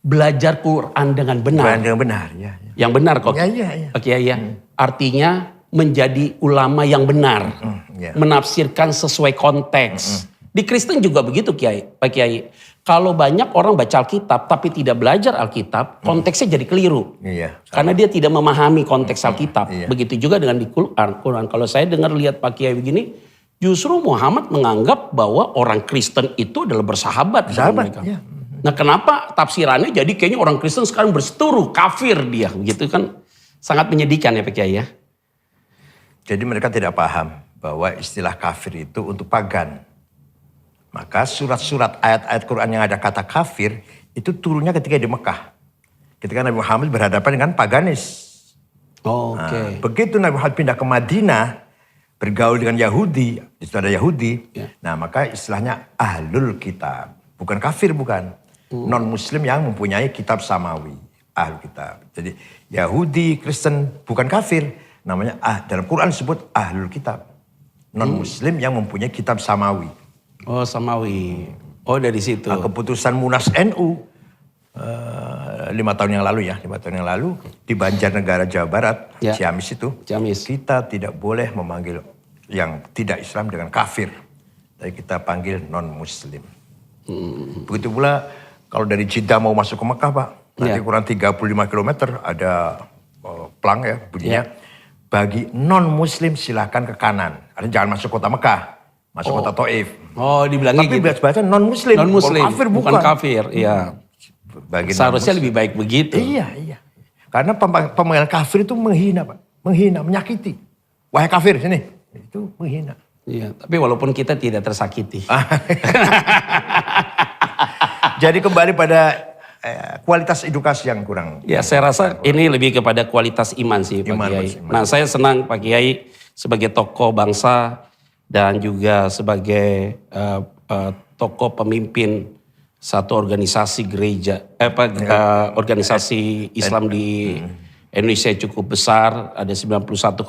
[SPEAKER 2] belajar Quran dengan benar.
[SPEAKER 1] Dengan benar, ya.
[SPEAKER 2] Yang benar kok, Pak Kiai ya. Artinya menjadi ulama yang benar, menafsirkan sesuai konteks. Di Kristen juga begitu Kiai, Pak Kiai. Kalau banyak orang baca Alkitab tapi tidak belajar Alkitab, konteksnya jadi keliru. Karena dia tidak memahami konteks Alkitab. Begitu juga dengan di Quran. Kalau saya dengar lihat Pak Kiai begini, justru Muhammad menganggap bahwa orang Kristen itu adalah bersahabat dengan mereka. Nah kenapa tafsirannya jadi kayaknya orang Kristen sekarang berseteru, kafir dia. Begitu kan sangat menyedihkan ya Pak Kiai ya.
[SPEAKER 1] Jadi mereka tidak paham bahwa istilah kafir itu untuk pagan. Maka surat-surat ayat-ayat Quran yang ada kata kafir itu turunnya ketika di Mekah. Ketika Nabi Muhammad berhadapan dengan paganis. Nah, begitu Nabi Muhammad pindah ke Madinah, bergaul dengan Yahudi, di situ ada Yahudi. Nah maka istilahnya ahlul kitab. Bukan kafir, bukan. Non-muslim yang mempunyai kitab samawi. Ahlul kitab. Jadi Yahudi, Kristen bukan kafir. Namanya dalam Quran disebut ahlul kitab. Non-muslim yang mempunyai kitab samawi.
[SPEAKER 2] Oh samawi. Oh dari situ.
[SPEAKER 1] Nah, keputusan Munas NU 5 tahun yang lalu ya. 5 tahun yang lalu di Banjarnegara Jawa Barat. Ciamis itu. Kita tidak boleh memanggil yang tidak Islam dengan kafir. Tapi kita panggil non-muslim. Begitu pula kalau dari Jeddah mau masuk ke Mekah Pak. Nanti kurang 35 km ada pelang ya bunyinya. Bagi non-muslim silahkan ke kanan. Artinya jangan masuk kota Mekah. Masuk kota Taif.
[SPEAKER 2] Oh dibilangnya
[SPEAKER 1] tapi
[SPEAKER 2] gitu.
[SPEAKER 1] baca non-muslim.
[SPEAKER 2] Non-muslim.
[SPEAKER 1] Kafir
[SPEAKER 2] bukan kafir. Iya. Seharusnya lebih baik begitu.
[SPEAKER 1] Iya. Karena pemanggilan kafir itu menghina Pak. Menghina, menyakiti. Wahai kafir sini. Itu menghina.
[SPEAKER 2] Iya, tapi walaupun kita tidak tersakiti.
[SPEAKER 1] Jadi kembali pada kualitas edukasi yang kurang.
[SPEAKER 2] Ya saya rasa ini lebih kepada kualitas iman sih Pak Kiai. Nah saya senang Pak Kiai sebagai tokoh bangsa dan juga sebagai tokoh pemimpin satu organisasi gereja, organisasi Islam di Indonesia cukup besar, ada 91,4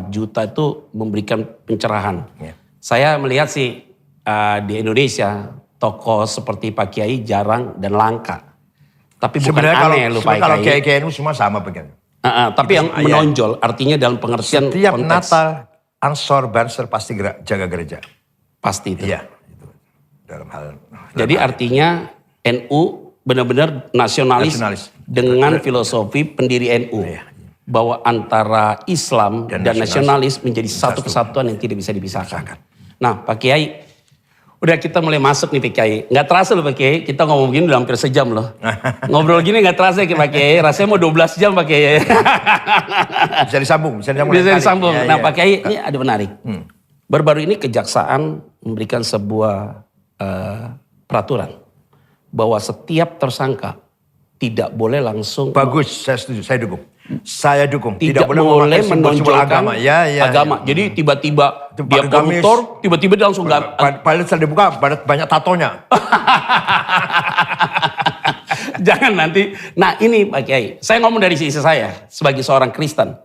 [SPEAKER 2] juta itu memberikan pencerahan. Saya melihat sih di Indonesia tokoh seperti Pak Kiai jarang dan langka. Tapi bukan
[SPEAKER 1] sebenarnya
[SPEAKER 2] aneh Pak Kiai.
[SPEAKER 1] Kalau Kiai itu semua sama begini.
[SPEAKER 2] Tapi yang menonjol artinya dalam pengertian
[SPEAKER 1] setiap
[SPEAKER 2] konteks.
[SPEAKER 1] Natal, Ansor, Banser pasti jaga gereja.
[SPEAKER 2] Pasti itu.
[SPEAKER 1] Iya. Itu. Dalam hal.
[SPEAKER 2] Jadi artinya NU benar-benar nasionalis dengan filosofi pendiri NU. Bahwa antara Islam dan nasionalis menjadi satu kesatuan yang tidak bisa dipisahkan. Nah Pak Kiai, udah kita mulai masuk nih Pak Kiai. Nggak terasa loh Pak Kiai, kita ngomong begini udah hampir sejam loh. Ngobrol gini nggak terasa ya Pak Kiai, rasanya mau 12 jam Pak Kiai.
[SPEAKER 1] Bisa disambung.
[SPEAKER 2] Bisa disambung. Nah Pak Kiai ini ada menarik. Baru-baru ini Kejaksaan memberikan sebuah peraturan. Bahwa setiap tersangka tidak boleh langsung.
[SPEAKER 1] Bagus, saya setuju, saya dukung.
[SPEAKER 2] Tidak boleh menonjolkan agama. Jadi tiba-tiba dia koruptor, tiba-tiba dia langsung
[SPEAKER 1] padahal setelah dibuka banyak tatonya.
[SPEAKER 2] Jangan nanti. Nah ini Pak Kiai, saya ngomong dari sisi saya sebagai seorang Kristen.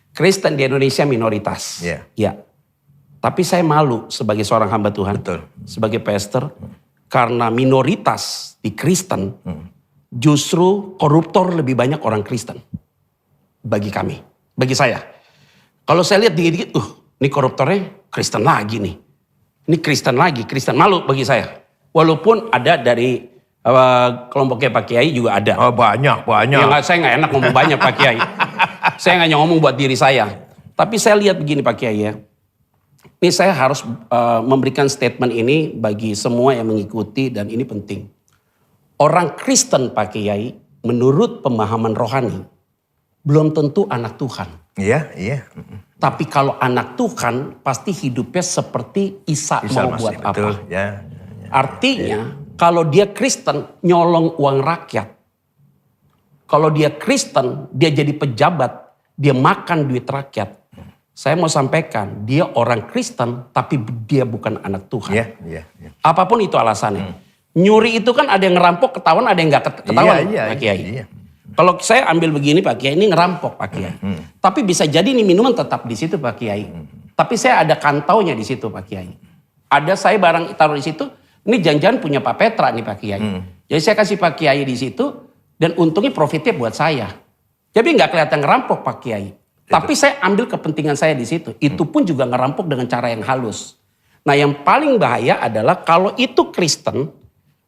[SPEAKER 2] Kristen di Indonesia minoritas. Ya. Tapi saya malu sebagai seorang hamba Tuhan.
[SPEAKER 1] Betul.
[SPEAKER 2] Sebagai pastor. Karena minoritas di Kristen. Justru koruptor lebih banyak orang Kristen. Bagi kami. Bagi saya. Kalau saya lihat dikit-dikit, ini koruptornya Kristen lagi nih. Ini Kristen lagi, Kristen. Malu bagi saya. Walaupun ada dari kelompoknya Pak Kiai juga ada.
[SPEAKER 1] Oh, banyak.
[SPEAKER 2] Ya, saya nggak enak ngomong banyak Pak Kiai. Saya nggak ngomong buat diri saya. Tapi saya lihat begini Pak Kiai ya. Ini saya harus memberikan statement ini bagi semua yang mengikuti dan ini penting. Orang Kristen Pak Kiai menurut pemahaman rohani belum tentu anak Tuhan.
[SPEAKER 1] Iya.
[SPEAKER 2] Tapi kalau anak Tuhan pasti hidupnya seperti Isa mau buat apa.
[SPEAKER 1] Betul. Ya.
[SPEAKER 2] Artinya Kalau dia Kristen, nyolong uang rakyat. Kalau dia Kristen, dia jadi pejabat, dia makan duit rakyat. Saya mau sampaikan, dia orang Kristen tapi dia bukan anak Tuhan.
[SPEAKER 1] Iya.
[SPEAKER 2] Apapun itu alasannya. Nyuri itu kan ada yang ngerampok ketahuan, ada yang nggak ketahuan, Pak Kiai.
[SPEAKER 1] Iya.
[SPEAKER 2] Kalau saya ambil begini Pak Kiai, ini ngerampok Pak Kiai. Tapi bisa jadi ini minuman tetap di situ Pak Kiai. Tapi saya ada kantaunya di situ Pak Kiai. Ada saya barang taruh di situ, ini janjian punya Pak Petra nih Pak Kiai. Jadi saya kasih Pak Kiai di situ dan untungnya profitnya buat saya. Jadi nggak kelihatan ngerampok Pak Kiai. Tapi saya ambil kepentingan saya di situ. Itu pun juga ngerampok dengan cara yang halus. Nah yang paling bahaya adalah kalau itu Kristen,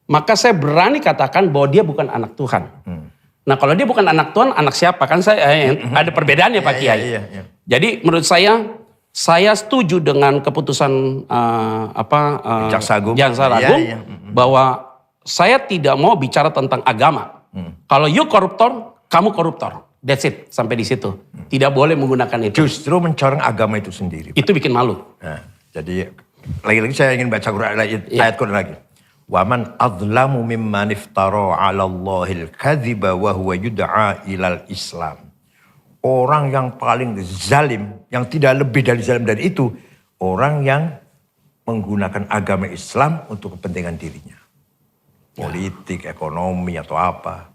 [SPEAKER 2] maka saya berani katakan bahwa dia bukan anak Tuhan. Nah kalau dia bukan anak Tuhan, anak siapa? Kan saya ada perbedaannya Pak Kiai.
[SPEAKER 1] Iya.
[SPEAKER 2] Jadi menurut saya setuju dengan keputusan
[SPEAKER 1] Jaksa Agung
[SPEAKER 2] bahwa saya tidak mau bicara tentang agama. Kalau you koruptor, kamu koruptor. That's it, sampai di situ. Tidak boleh menggunakan itu.
[SPEAKER 1] Justru mencoreng agama itu sendiri.
[SPEAKER 2] Itu bikin malu.
[SPEAKER 1] Nah, jadi lagi-lagi saya ingin baca ayat Quran lagi. Waman adlamu mimman iftara 'ala Allahil kadhiba wa huwa yud'a ilal Islam. Orang yang paling zalim, yang tidak lebih dari zalim dari itu, orang yang menggunakan agama Islam untuk kepentingan dirinya. Politik, ekonomi atau apa.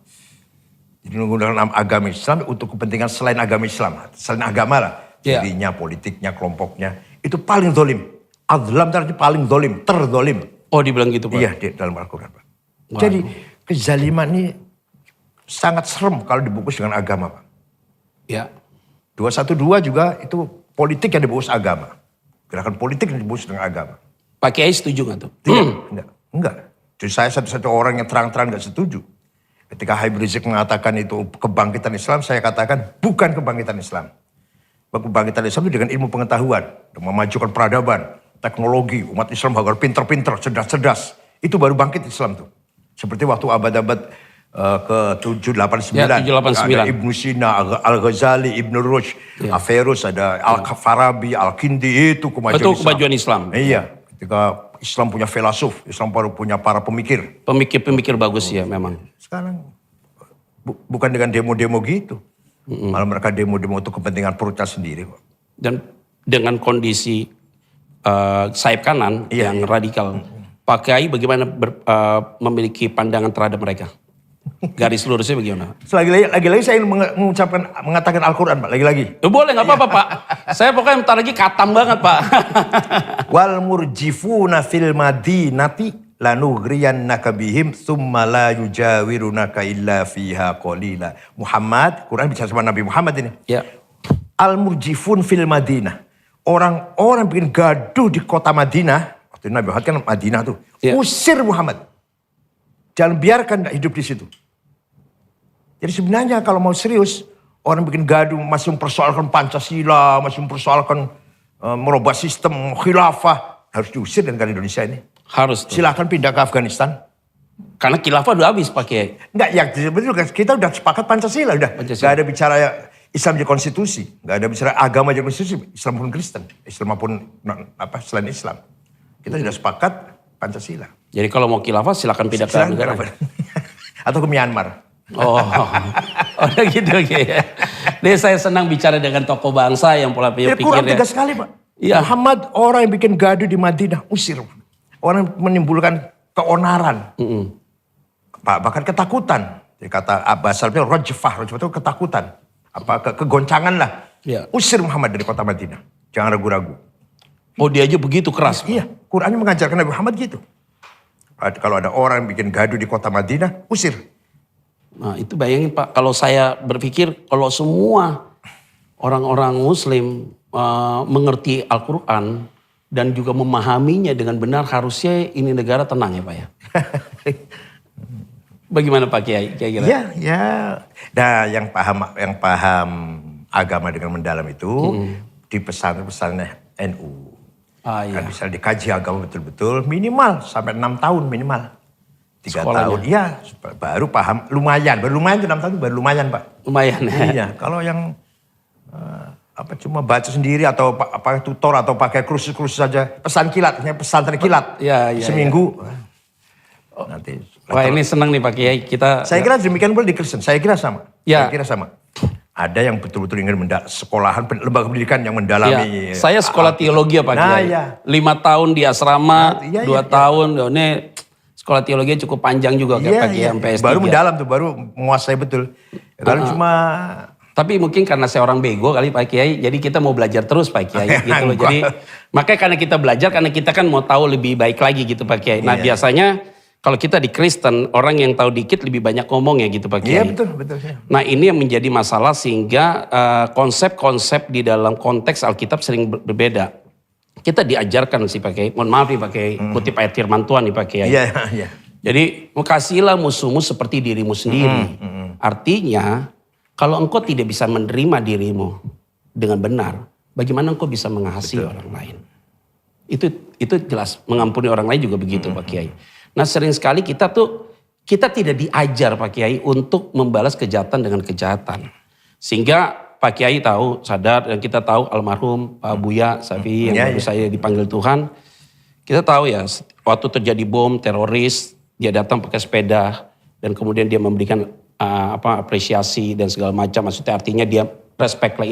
[SPEAKER 1] Jadi menggunakan agama Islam untuk kepentingan selain agama Islam. Selain agama lah. Dirinya, politiknya, kelompoknya. Itu paling zalim. Adlam itu paling zalim, terzalim.
[SPEAKER 2] Oh dibilang gitu Pak?
[SPEAKER 1] Iya di dalam Al-Quran Pak. Jadi kezaliman ini sangat serem kalau dibungkus dengan agama Pak.
[SPEAKER 2] Ya.
[SPEAKER 1] 212 juga itu politik yang dibungkus agama. Gerakan politik yang dibungkus dengan agama.
[SPEAKER 2] Pak Kiai setuju gak tuh?
[SPEAKER 1] Enggak. Jadi saya satu-satu orang yang terang-terang gak setuju. Ketika Habib Rizik mengatakan itu kebangkitan Islam, saya katakan bukan kebangkitan Islam. Kebangkitan Islam itu dengan ilmu pengetahuan, memajukan peradaban, teknologi, umat Islam agar pinter-pinter, cerdas-cerdas. Itu baru bangkit Islam tuh. Seperti waktu abad-abad ke-789.
[SPEAKER 2] Ya, 789.
[SPEAKER 1] Ada Ibnu Sina, Al-Ghazali, Ibnu Rushd, Averroes, ada Al-Farabi, Al-Kindi, itu kemajuan Islam.
[SPEAKER 2] Itu kemajuan Islam.
[SPEAKER 1] Iya, ketika Islam punya filosof, Islam baru punya para pemikir.
[SPEAKER 2] Pemikir-pemikir bagus ya memang.
[SPEAKER 1] Sekarang bukan dengan demo-demo gitu. Malah mereka demo-demo untuk kepentingan perutnya sendiri.
[SPEAKER 2] Dan dengan kondisi sayap kanan yang radikal. Pak Kiai bagaimana memiliki pandangan terhadap mereka? Garis lurusnya bagaimana?
[SPEAKER 1] Lagi-lagi saya ingin mengatakan Al-Quran Pak, lagi-lagi.
[SPEAKER 2] Boleh gak apa-apa Pak. Saya pokoknya bentar lagi katam banget Pak.
[SPEAKER 1] Wal murjifuna fil madinati lanughriyannaka bihim thumma la yujawirunaka illa fiha qalila. Muhammad, Quran bicara sama Nabi Muhammad ini.
[SPEAKER 2] Ya.
[SPEAKER 1] Al murjifun fil Madinah. Orang-orang bikin gaduh di kota Madinah. Waktu itu Nabi Muhammad kan Madinah tuh.
[SPEAKER 2] Ya.
[SPEAKER 1] Usir Muhammad. Jangan biarkan hidup di situ. Jadi sebenarnya kalau mau serius, orang bikin gaduh masih mempersoalkan Pancasila, masih mempersoalkan merubah sistem khilafah, harus diusir dari Indonesia ini.
[SPEAKER 2] Harus. Tuh.
[SPEAKER 1] Silahkan pindah ke Afghanistan.
[SPEAKER 2] Karena khilafah udah habis Pak Kiai.
[SPEAKER 1] Enggak, ya betul kan kita udah sepakat Pancasila udah. Gak ada bicara Islam jadi konstitusi, gak ada bicara agama jadi konstitusi, Islam pun Kristen, Islam maupun selain Islam. Kita sudah sepakat Pancasila.
[SPEAKER 2] Jadi kalau mau khilafah silakan pindah ke negara.
[SPEAKER 1] Atau ke Myanmar.
[SPEAKER 2] Udah gitu ya. Jadi saya senang bicara dengan tokoh bangsa yang pola pikirnya.
[SPEAKER 1] Kurang tegas sekali Pak. Ya. Muhammad orang yang bikin gaduh di Madinah, usir. Orang yang menimbulkan keonaran. Bahkan ketakutan. Jadi kata bahasa Arabnya rajfah itu ketakutan. Kegoncangan lah.
[SPEAKER 2] Ya.
[SPEAKER 1] Usir Muhammad dari kota Madinah. Jangan ragu-ragu.
[SPEAKER 2] Oh dia aja begitu keras.
[SPEAKER 1] Iya, Qurannya mengajarkan Nabi Muhammad gitu. Kalau ada orang yang bikin gaduh di kota Madinah, usir.
[SPEAKER 2] Nah itu bayangin Pak, kalau saya berpikir kalau semua orang-orang Muslim mengerti Al-Quran dan juga memahaminya dengan benar, harusnya ini negara tenang ya Pak ya. Bagaimana Pak Kiai?
[SPEAKER 1] Ya. Nah yang paham agama dengan mendalam itu di pesan-pesannya NU. Kan bisa dikaji agama betul-betul minimal sampai 6 tahun minimal. 3 tahun, iya baru paham lumayan. Baru lumayan itu 6 tahun baru lumayan Pak.
[SPEAKER 2] Lumayan ya.
[SPEAKER 1] Iya, kalau yang cuma baca sendiri atau pakai tutor atau pakai kursus saja, pesantren kilat.
[SPEAKER 2] Ya,
[SPEAKER 1] seminggu. Nanti.
[SPEAKER 2] Wah ini senang nih Pak Kiai.
[SPEAKER 1] Saya kira demikian pula di Kristen. Saya kira sama.
[SPEAKER 2] Ya.
[SPEAKER 1] Saya kira sama. Ada yang betul-betul ingin sekolahan, lembaga pendidikan yang mendalami.
[SPEAKER 2] Ya. Saya sekolah teologi ya Pak Kiai.
[SPEAKER 1] ya.
[SPEAKER 2] 5 tahun di asrama, 2
[SPEAKER 1] iya.
[SPEAKER 2] tahun. Ini sekolah teologi cukup panjang juga kayak Pak Kiai sampai S3.
[SPEAKER 1] Baru mendalam tuh, baru menguasai betul. Kalau cuma...
[SPEAKER 2] Tapi mungkin karena saya orang bego kali Pak Kiai, jadi kita mau belajar terus Pak Kiai gitu loh. Jadi makanya karena kita belajar, karena kita kan mau tahu lebih baik lagi gitu Pak Kiai. Nah biasanya kalau kita di Kristen, orang yang tahu dikit lebih banyak ngomong ya gitu Pak Kiai.
[SPEAKER 1] Iya betul.
[SPEAKER 2] Nah ini yang menjadi masalah sehingga konsep-konsep di dalam konteks Alkitab sering berbeda. Kita diajarkan sih Pak Kiai, mohon maaf nih Pak Kiai, kutip ayat firman Tuhan nih Pak Kiai.
[SPEAKER 1] Iya.
[SPEAKER 2] Jadi kasihilah musuhmu seperti dirimu sendiri. Artinya kalau engkau tidak bisa menerima dirimu dengan benar, bagaimana engkau bisa mengasihi orang lain? Itu jelas, mengampuni orang lain juga begitu Pak Kiai. Nah sering sekali kita tidak diajar Pak Kiai untuk membalas kejahatan dengan kejahatan. Sehingga Pak Kiai tahu, sadar, dan kita tahu almarhum Pak Buya Safi yang baru saya dipanggil Tuhan. Kita tahu ya, waktu terjadi bom, teroris, dia datang pakai sepeda dan kemudian dia memberikan apresiasi dan segala macam. Maksudnya artinya dia respect lah,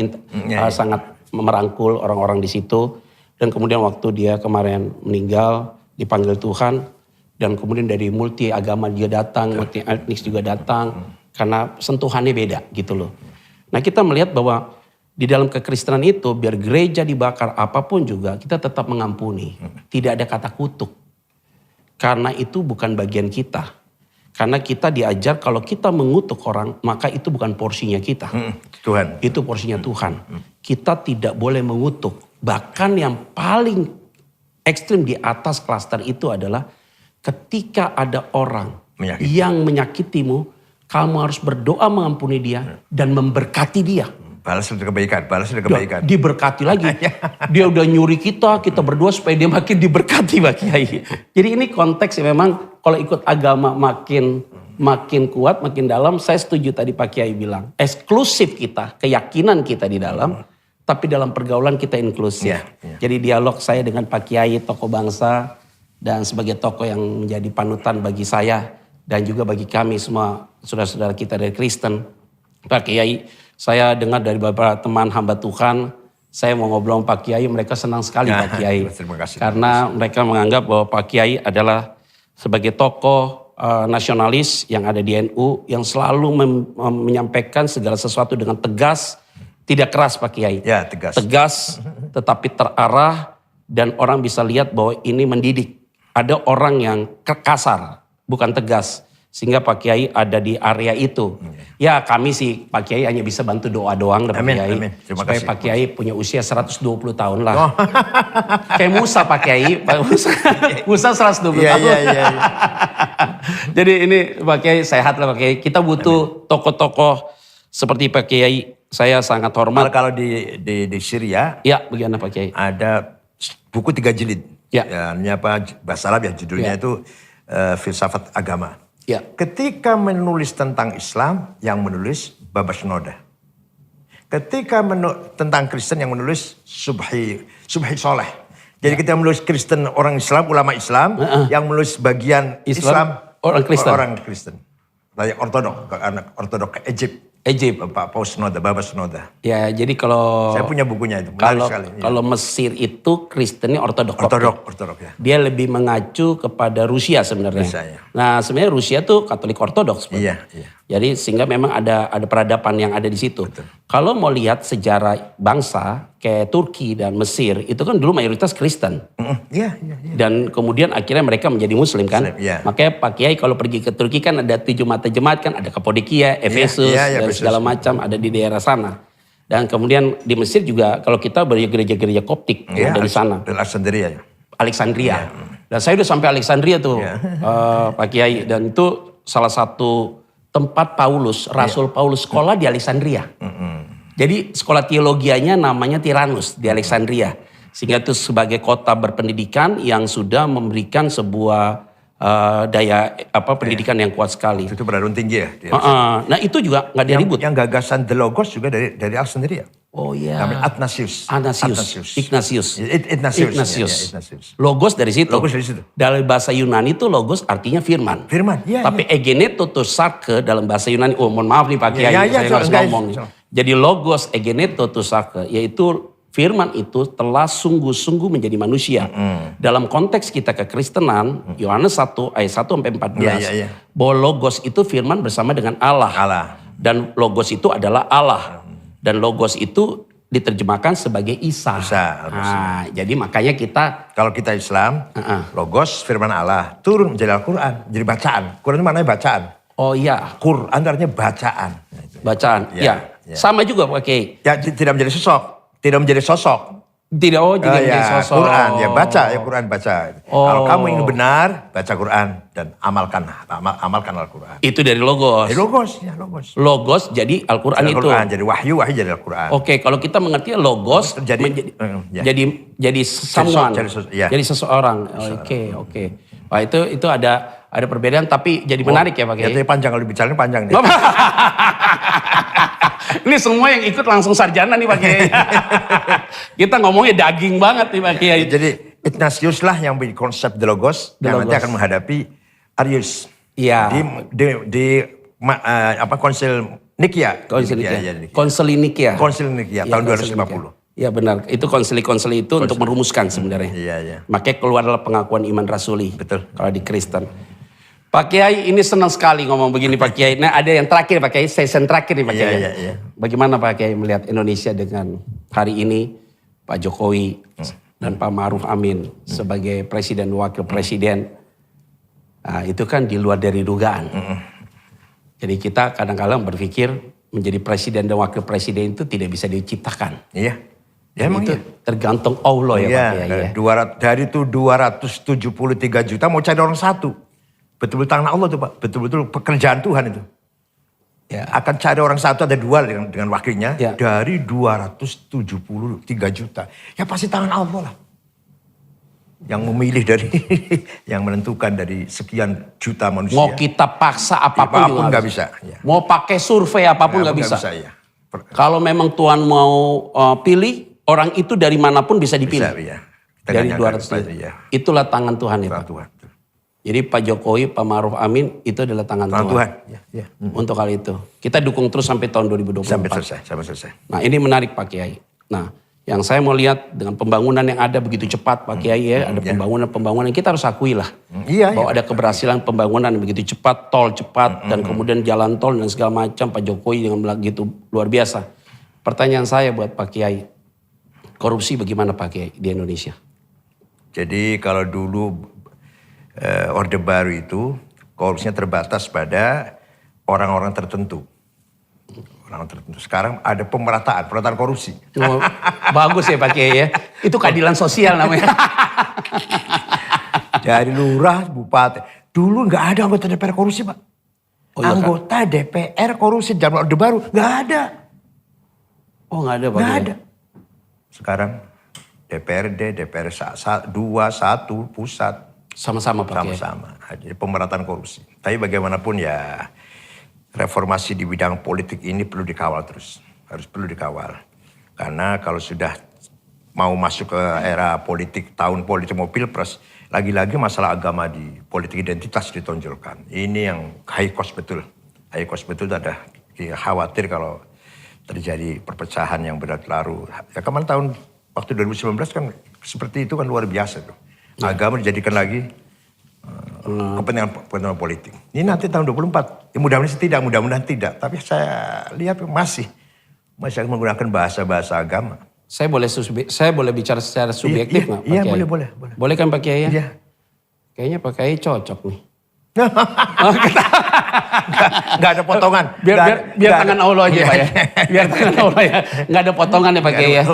[SPEAKER 2] sangat merangkul orang-orang di situ. Dan kemudian waktu dia kemarin meninggal, dipanggil Tuhan. Dan kemudian dari multi agama juga datang, multi etnis juga datang. Karena sentuhannya beda gitu loh. Nah kita melihat bahwa di dalam kekristenan itu biar gereja dibakar apapun juga kita tetap mengampuni. Tidak ada kata kutuk. Karena itu bukan bagian kita. Karena kita diajar kalau kita mengutuk orang maka itu bukan porsinya kita.
[SPEAKER 1] Tuhan.
[SPEAKER 2] Itu porsinya Tuhan. Kita tidak boleh mengutuk. Bahkan yang paling ekstrim di atas klaster itu adalah ketika ada orang yang menyakitimu, kamu harus berdoa mengampuni dia dan memberkati dia.
[SPEAKER 1] Balas untuk kebaikan.
[SPEAKER 2] Diberkati lagi. Dia udah nyuri kita berdua supaya dia makin diberkati Pak Kiai. Jadi ini konteks yang memang kalau ikut agama makin kuat, makin dalam. Saya setuju tadi Pak Kiai bilang. Eksklusif kita, keyakinan kita di dalam. Tapi dalam pergaulan kita inklusif. Jadi dialog saya dengan Pak Kiai, tokoh bangsa. Dan sebagai tokoh yang menjadi panutan bagi saya. Dan juga bagi kami semua saudara-saudara kita dari Kristen. Pak Kiai, saya dengar dari beberapa teman hamba Tuhan, saya mau ngobrol sama Pak Kiai, mereka senang sekali Pak Kiai.
[SPEAKER 1] Terima kasih.
[SPEAKER 2] Karena mereka menganggap bahwa Pak Kiai adalah sebagai tokoh nasionalis yang ada di NU, yang selalu menyampaikan segala sesuatu dengan tegas, tidak keras Pak Kiai.
[SPEAKER 1] Ya, tegas.
[SPEAKER 2] Tegas, tetapi terarah, dan orang bisa lihat bahwa ini mendidik. Ada orang yang kasar, bukan tegas. Sehingga Pak Kiai ada di area itu. Ya kami sih Pak Kiai hanya bisa bantu doa doang Pak Kiai.
[SPEAKER 1] Amin. Terima
[SPEAKER 2] supaya
[SPEAKER 1] kasih.
[SPEAKER 2] Pak Kiai punya usia 120 tahun lah. Kayak Musa Pak Kiai. Musa 120 tahun.
[SPEAKER 1] Iya.
[SPEAKER 2] Jadi ini Pak Kiai sehat lah Pak Kiai. Kita butuh tokoh-tokoh seperti Pak Kiai. Saya sangat hormat.
[SPEAKER 1] Kalau di Syria.
[SPEAKER 2] Ya bagaimana Pak Kiai?
[SPEAKER 1] Ada buku 3 jilid.
[SPEAKER 2] Ya.
[SPEAKER 1] Ini bahasa Arab ya judulnya itu filsafat agama.
[SPEAKER 2] Ya.
[SPEAKER 1] Ketika menulis tentang Islam, yang menulis Baba Shenoda. Ketika tentang Kristen, yang menulis Subhi Soleh. Jadi kita menulis Kristen orang Islam, ulama Islam, yang menulis bagian Islam
[SPEAKER 2] orang Kristen.
[SPEAKER 1] Orang Kristen. Layak ortodok Egypt. Pak Paus Shenoda, Baba Shenoda.
[SPEAKER 2] Ya, jadi kalau
[SPEAKER 1] saya punya bukunya itu.
[SPEAKER 2] Kalau Mesir itu Kristennya ortodok
[SPEAKER 1] ya.
[SPEAKER 2] Dia lebih mengacu kepada Rusia sebenarnya. Nah, sebenarnya Rusia tuh Katolik ortodoks.
[SPEAKER 1] Iya.
[SPEAKER 2] Jadi sehingga memang ada peradaban yang ada di situ.
[SPEAKER 1] Betul.
[SPEAKER 2] Kalau mau lihat sejarah bangsa kayak Turki dan Mesir itu kan dulu mayoritas Kristen.
[SPEAKER 1] Iya.
[SPEAKER 2] Dan kemudian akhirnya mereka menjadi Muslim kan.
[SPEAKER 1] Iya.
[SPEAKER 2] Makanya Pak Kiai kalau pergi ke Turki kan ada 7 mata jemaat kan, ada Kapadokia, Efesus dan segala macam ada di daerah sana. Dan kemudian di Mesir juga kalau kita gereja-gereja Koptik yang dari sana.
[SPEAKER 1] Dan
[SPEAKER 2] Alexandria. Dan saya udah sampai Alexandria tuh Pak Kiai, dan itu salah satu tempat Rasul Paulus sekolah di Alexandria. Jadi sekolah teologianya namanya Tyrannus di Alexandria. Sehingga itu sebagai kota berpendidikan yang sudah memberikan sebuah pendidikan yang kuat sekali.
[SPEAKER 1] Itu peradaban tinggi ya.
[SPEAKER 2] Nah itu juga nggak ada ribut.
[SPEAKER 1] Yang gagasan The Logos juga dari Alexandria.
[SPEAKER 2] Oh iya.
[SPEAKER 1] Namanya Athanasius.
[SPEAKER 2] Ignatius.
[SPEAKER 1] Ignatius.
[SPEAKER 2] Ignatius.
[SPEAKER 1] Ya, Ignatius.
[SPEAKER 2] Logos dari situ.
[SPEAKER 1] Logos dari situ.
[SPEAKER 2] Dalam bahasa Yunani itu logos artinya firman.
[SPEAKER 1] Firman, iya.
[SPEAKER 2] Tapi egeneto to sarke dalam bahasa Yunani, mohon maaf nih Pak Kiai,
[SPEAKER 1] Iya,
[SPEAKER 2] saya harus
[SPEAKER 1] guys.
[SPEAKER 2] ngomong nih. Jadi logos egeneto to sarke, yaitu firman itu telah sungguh-sungguh menjadi manusia. Dalam konteks kita kekristenan, Yohanes 1 ayat 1 sampai 14, bahwa logos itu firman bersama dengan Allah. Dan logos itu adalah Allah. Dan logos itu diterjemahkan sebagai Isa. Nah, jadi makanya kita,
[SPEAKER 1] kalau kita Islam, logos firman Allah turun menjadi Al-Quran, jadi bacaan. Quran itu maknanya bacaan.
[SPEAKER 2] oh iya,
[SPEAKER 1] Quran artinya bacaan.
[SPEAKER 2] bacaan. Ya. Sama juga Pak Kiai.
[SPEAKER 1] Ya, tidak menjadi sosok.
[SPEAKER 2] Tidak, menjadi sosok.
[SPEAKER 1] Quran, ya baca, ya Quran baca. Kalau kamu ingin benar, baca Quran dan amalkan Al-Quran.
[SPEAKER 2] Itu dari logos.
[SPEAKER 1] Logos.
[SPEAKER 2] Logos jadi Al-Quran itu.
[SPEAKER 1] Jadi wahyu jadi Al-Quran.
[SPEAKER 2] Oke, kalau kita mengerti logos jadi someone, jadi seseorang. Oke. Wah, itu ada perbedaan tapi jadi menarik ya Pak Kiai.
[SPEAKER 1] Itu panjang, kalau dibicarain panjang nih.
[SPEAKER 2] Ini semua yang ikut langsung sarjana nih Pak Kiai. Kita ngomongnya daging banget nih Pak Kiai.
[SPEAKER 1] Jadi Ignatius lah yang bikin konsep the logos, yang nanti akan menghadapi Arius.
[SPEAKER 2] Iya.
[SPEAKER 1] Di konsil Nikia.
[SPEAKER 2] Konsili Nikia
[SPEAKER 1] tahun 250.
[SPEAKER 2] Ya benar, itu konsili itu untuk merumuskan sebenarnya.
[SPEAKER 1] Iya.
[SPEAKER 2] Makanya keluarlah pengakuan iman rasuli.
[SPEAKER 1] Betul.
[SPEAKER 2] Kalau di Kristen. Pak Kiai ini senang sekali ngomong begini Pak Kiai. Nah ada yang terakhir Pak Kiai, session terakhir nih Pak Kiai.
[SPEAKER 1] Iya.
[SPEAKER 2] Bagaimana Pak Kiai melihat Indonesia dengan hari ini Pak Jokowi dan Pak Ma'ruf Amin sebagai presiden wakil presiden. Nah, itu kan di luar dari dugaan. Jadi kita kadang-kadang berpikir menjadi presiden dan wakil presiden itu tidak bisa diciptakan.
[SPEAKER 1] Iya. Ya, emang
[SPEAKER 2] itu tergantung Allah ya Pak Kiai.
[SPEAKER 1] Dari itu 273 juta mau cari orang satu. Betul-betul tangan Allah tuh Pak. Betul-betul pekerjaan Tuhan itu. Ya. Akan cari orang satu, ada dua dengan wakilnya. Ya. Dari 273 juta. Ya pasti tangan Allah lah. Yang memilih dari, yang menentukan dari sekian juta manusia.
[SPEAKER 2] Mau kita paksa apapun
[SPEAKER 1] nggak bisa.
[SPEAKER 2] Ya. Mau pakai survei apapun nggak bisa.
[SPEAKER 1] Ya.
[SPEAKER 2] Kalau memang Tuhan mau pilih, orang itu dari manapun bisa dipilih.
[SPEAKER 1] Bisa, ya.
[SPEAKER 2] Dari 200 juta. Itulah tangan Tuhan ya Pak.
[SPEAKER 1] Tuhan.
[SPEAKER 2] Jadi Pak Jokowi, Pak Ma'ruf Amin itu adalah tangan Tuhan.
[SPEAKER 1] Ya.
[SPEAKER 2] Untuk hal itu. Kita dukung terus sampai tahun 2024.
[SPEAKER 1] Sampai selesai.
[SPEAKER 2] Nah ini menarik Pak Kiai. Nah yang saya mau lihat dengan pembangunan yang ada begitu cepat Pak Kiai ya. Ada pembangunan kita harus akui lah. Bahwa ada keberhasilan pembangunan yang begitu cepat, tol cepat. Dan kemudian jalan tol dan segala macam Pak Jokowi dengan begitu luar biasa. Pertanyaan saya buat Pak Kiai. Korupsi bagaimana Pak Kiai di Indonesia?
[SPEAKER 1] Jadi kalau dulu Orde Baru itu korupsinya terbatas pada orang-orang tertentu. Sekarang ada pemerataan korupsi.
[SPEAKER 2] Oh, bagus ya Pak Kiai ya. Itu keadilan sosial namanya.
[SPEAKER 1] Dari lurah, bupati. Dulu nggak ada anggota DPR korupsi Pak. Anggota DPR korupsi zaman Orde Baru nggak ada.
[SPEAKER 2] Oh nggak ada Pak Kiai.
[SPEAKER 1] Nggak ada. Sekarang DPRD, DPR 2, 1, pusat.
[SPEAKER 2] Sama-sama Pak Kiai.
[SPEAKER 1] Sama-sama. Jadi pemerataan korupsi. Tapi bagaimanapun ya reformasi di bidang politik ini perlu dikawal terus. Perlu dikawal. Karena kalau sudah mau masuk ke era politik, tahun politik mau pilpres, lagi-lagi masalah agama di politik identitas ditonjolkan. Ini yang high cost betul. High cost betul ada khawatir kalau terjadi perpecahan yang berlarut-larut. Ya kemarin tahun waktu 2019 kan seperti itu kan luar biasa tuh. Agama dijadikan lagi kepentingan politik. Ini nanti tahun 24. Ya mudah-mudahan tidak. Tapi saya lihat masih akan menggunakan bahasa agama.
[SPEAKER 2] Saya boleh bicara secara subjektif nggak Pak Kiai?
[SPEAKER 1] Iya boleh.
[SPEAKER 2] Boleh kan Pak Kiai ya?
[SPEAKER 1] Iya.
[SPEAKER 2] Kayaknya Pak Kiai cocok nih.
[SPEAKER 1] Gak ada potongan.
[SPEAKER 2] Biar tangan Allah aja Pak ya. Biar tangan Allah ya. Gak ada potongan ya Pak Kiai ya.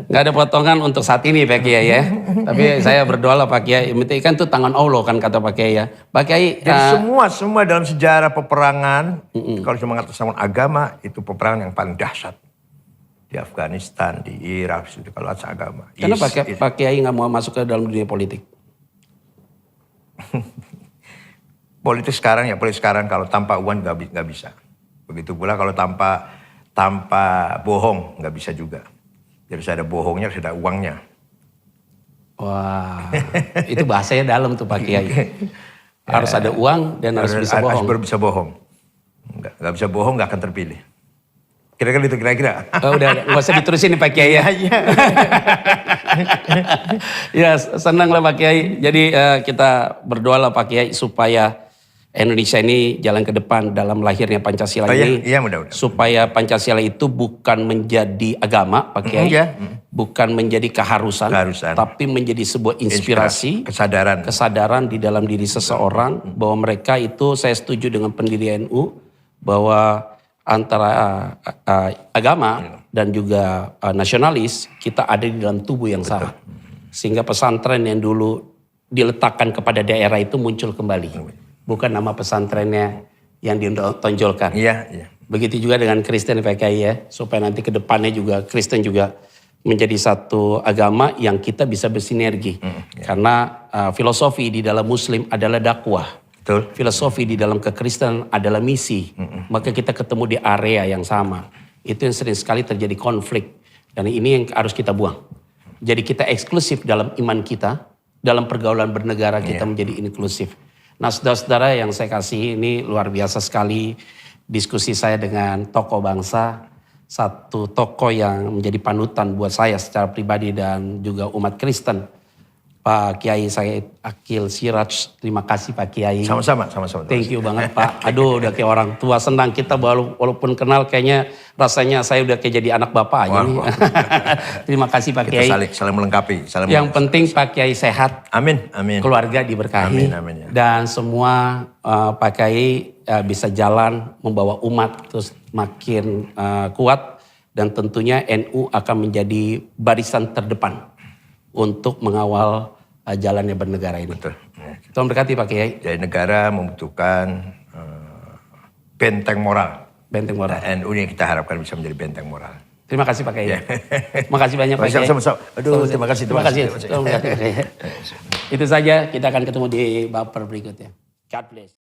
[SPEAKER 2] Gak ada potongan untuk saat ini Pak Kiai ya. Tapi saya berdoa lah Pak Kiai. Kan itu tangan Allah kan kata Pak Kiai ya. Pak Kiai.
[SPEAKER 1] Jadi semua dalam sejarah peperangan. Kalau cuma mengatasnamakan agama. Itu peperangan yang paling dahsyat. Di Afghanistan, di Irak. Kalau atas agama.
[SPEAKER 2] Kenapa Pak Kiai gak mau masuk ke dalam dunia politik?
[SPEAKER 1] Politik sekarang kalau tanpa uang nggak bisa. Begitu pula kalau tanpa tanpa bohong nggak bisa juga. Jadi harus ada bohongnya, harus ada uangnya.
[SPEAKER 2] Wah, itu bahasanya dalam tuh Pak Kiai. Harus ada uang dan harus bisa bohong.
[SPEAKER 1] Harus bisa bohong. Nggak bisa bohong nggak akan terpilih. Kira-kira itu kira-kira.
[SPEAKER 2] Oh, udah nggak usah diterusin nih Pak Kiai ya. Ya senang lah Pak Kiai. Jadi kita berdoa lah Pak Kiai supaya Indonesia ini jalan ke depan dalam lahirnya Pancasila ini.
[SPEAKER 1] Iya, mudah-mudahan.
[SPEAKER 2] Supaya Pancasila itu bukan menjadi agama Pak Kiai. Bukan menjadi keharusan. Tapi menjadi sebuah inspirasi. Kesadaran di dalam diri seseorang. Bahwa mereka itu, saya setuju dengan pendiri NU. Bahwa antara agama dan juga nasionalis, kita ada di dalam tubuh yang sama. Sehingga pesantren yang dulu diletakkan kepada daerah itu muncul kembali. Bukan nama pesantrennya yang ditonjolkan.
[SPEAKER 1] Iya.
[SPEAKER 2] Begitu juga dengan Kristen PKI ya. Supaya nanti ke depannya juga Kristen juga menjadi satu agama yang kita bisa bersinergi. Karena filosofi di dalam Muslim adalah dakwah.
[SPEAKER 1] Betul.
[SPEAKER 2] Filosofi di dalam kekristenan adalah misi. Maka kita ketemu di area yang sama. Itu yang sering sekali terjadi konflik. Dan ini yang harus kita buang. Jadi kita eksklusif dalam iman kita. Dalam pergaulan bernegara kita menjadi inklusif. Nah saudara-saudara yang saya kasih ini luar biasa sekali. Diskusi saya dengan tokoh bangsa. Satu tokoh yang menjadi panutan buat saya secara pribadi dan juga umat Kristen. Pak Kiai Said Akil Siraj, terima kasih Pak Kiai.
[SPEAKER 1] Sama-sama.
[SPEAKER 2] Thank you banget Pak. Aduh udah kayak orang tua, senang kita walaupun kenal kayaknya rasanya saya udah kayak jadi anak bapak aja nih. Terima kasih Pak Kiai.
[SPEAKER 1] Kita saling melengkapi.
[SPEAKER 2] Yang penting Pak Kiai sehat.
[SPEAKER 1] Amin.
[SPEAKER 2] Keluarga diberkahi.
[SPEAKER 1] Amin.
[SPEAKER 2] Dan semua Pak Kiai bisa jalan membawa umat terus makin kuat. Dan tentunya NU akan menjadi barisan terdepan untuk mengawal jalannya bernegara ini.
[SPEAKER 1] Betul.
[SPEAKER 2] Tuhan berkati Pak Kiai.
[SPEAKER 1] Jadi negara membutuhkan benteng moral.
[SPEAKER 2] Benteng moral.
[SPEAKER 1] NU yang kita harapkan bisa menjadi benteng moral.
[SPEAKER 2] Terima kasih Pak Kiai. Makasih banyak Pak Kiai.
[SPEAKER 1] Sama-sama. Aduh, terima kasih.
[SPEAKER 2] Itu saja, kita akan ketemu di baper berikutnya. God bless.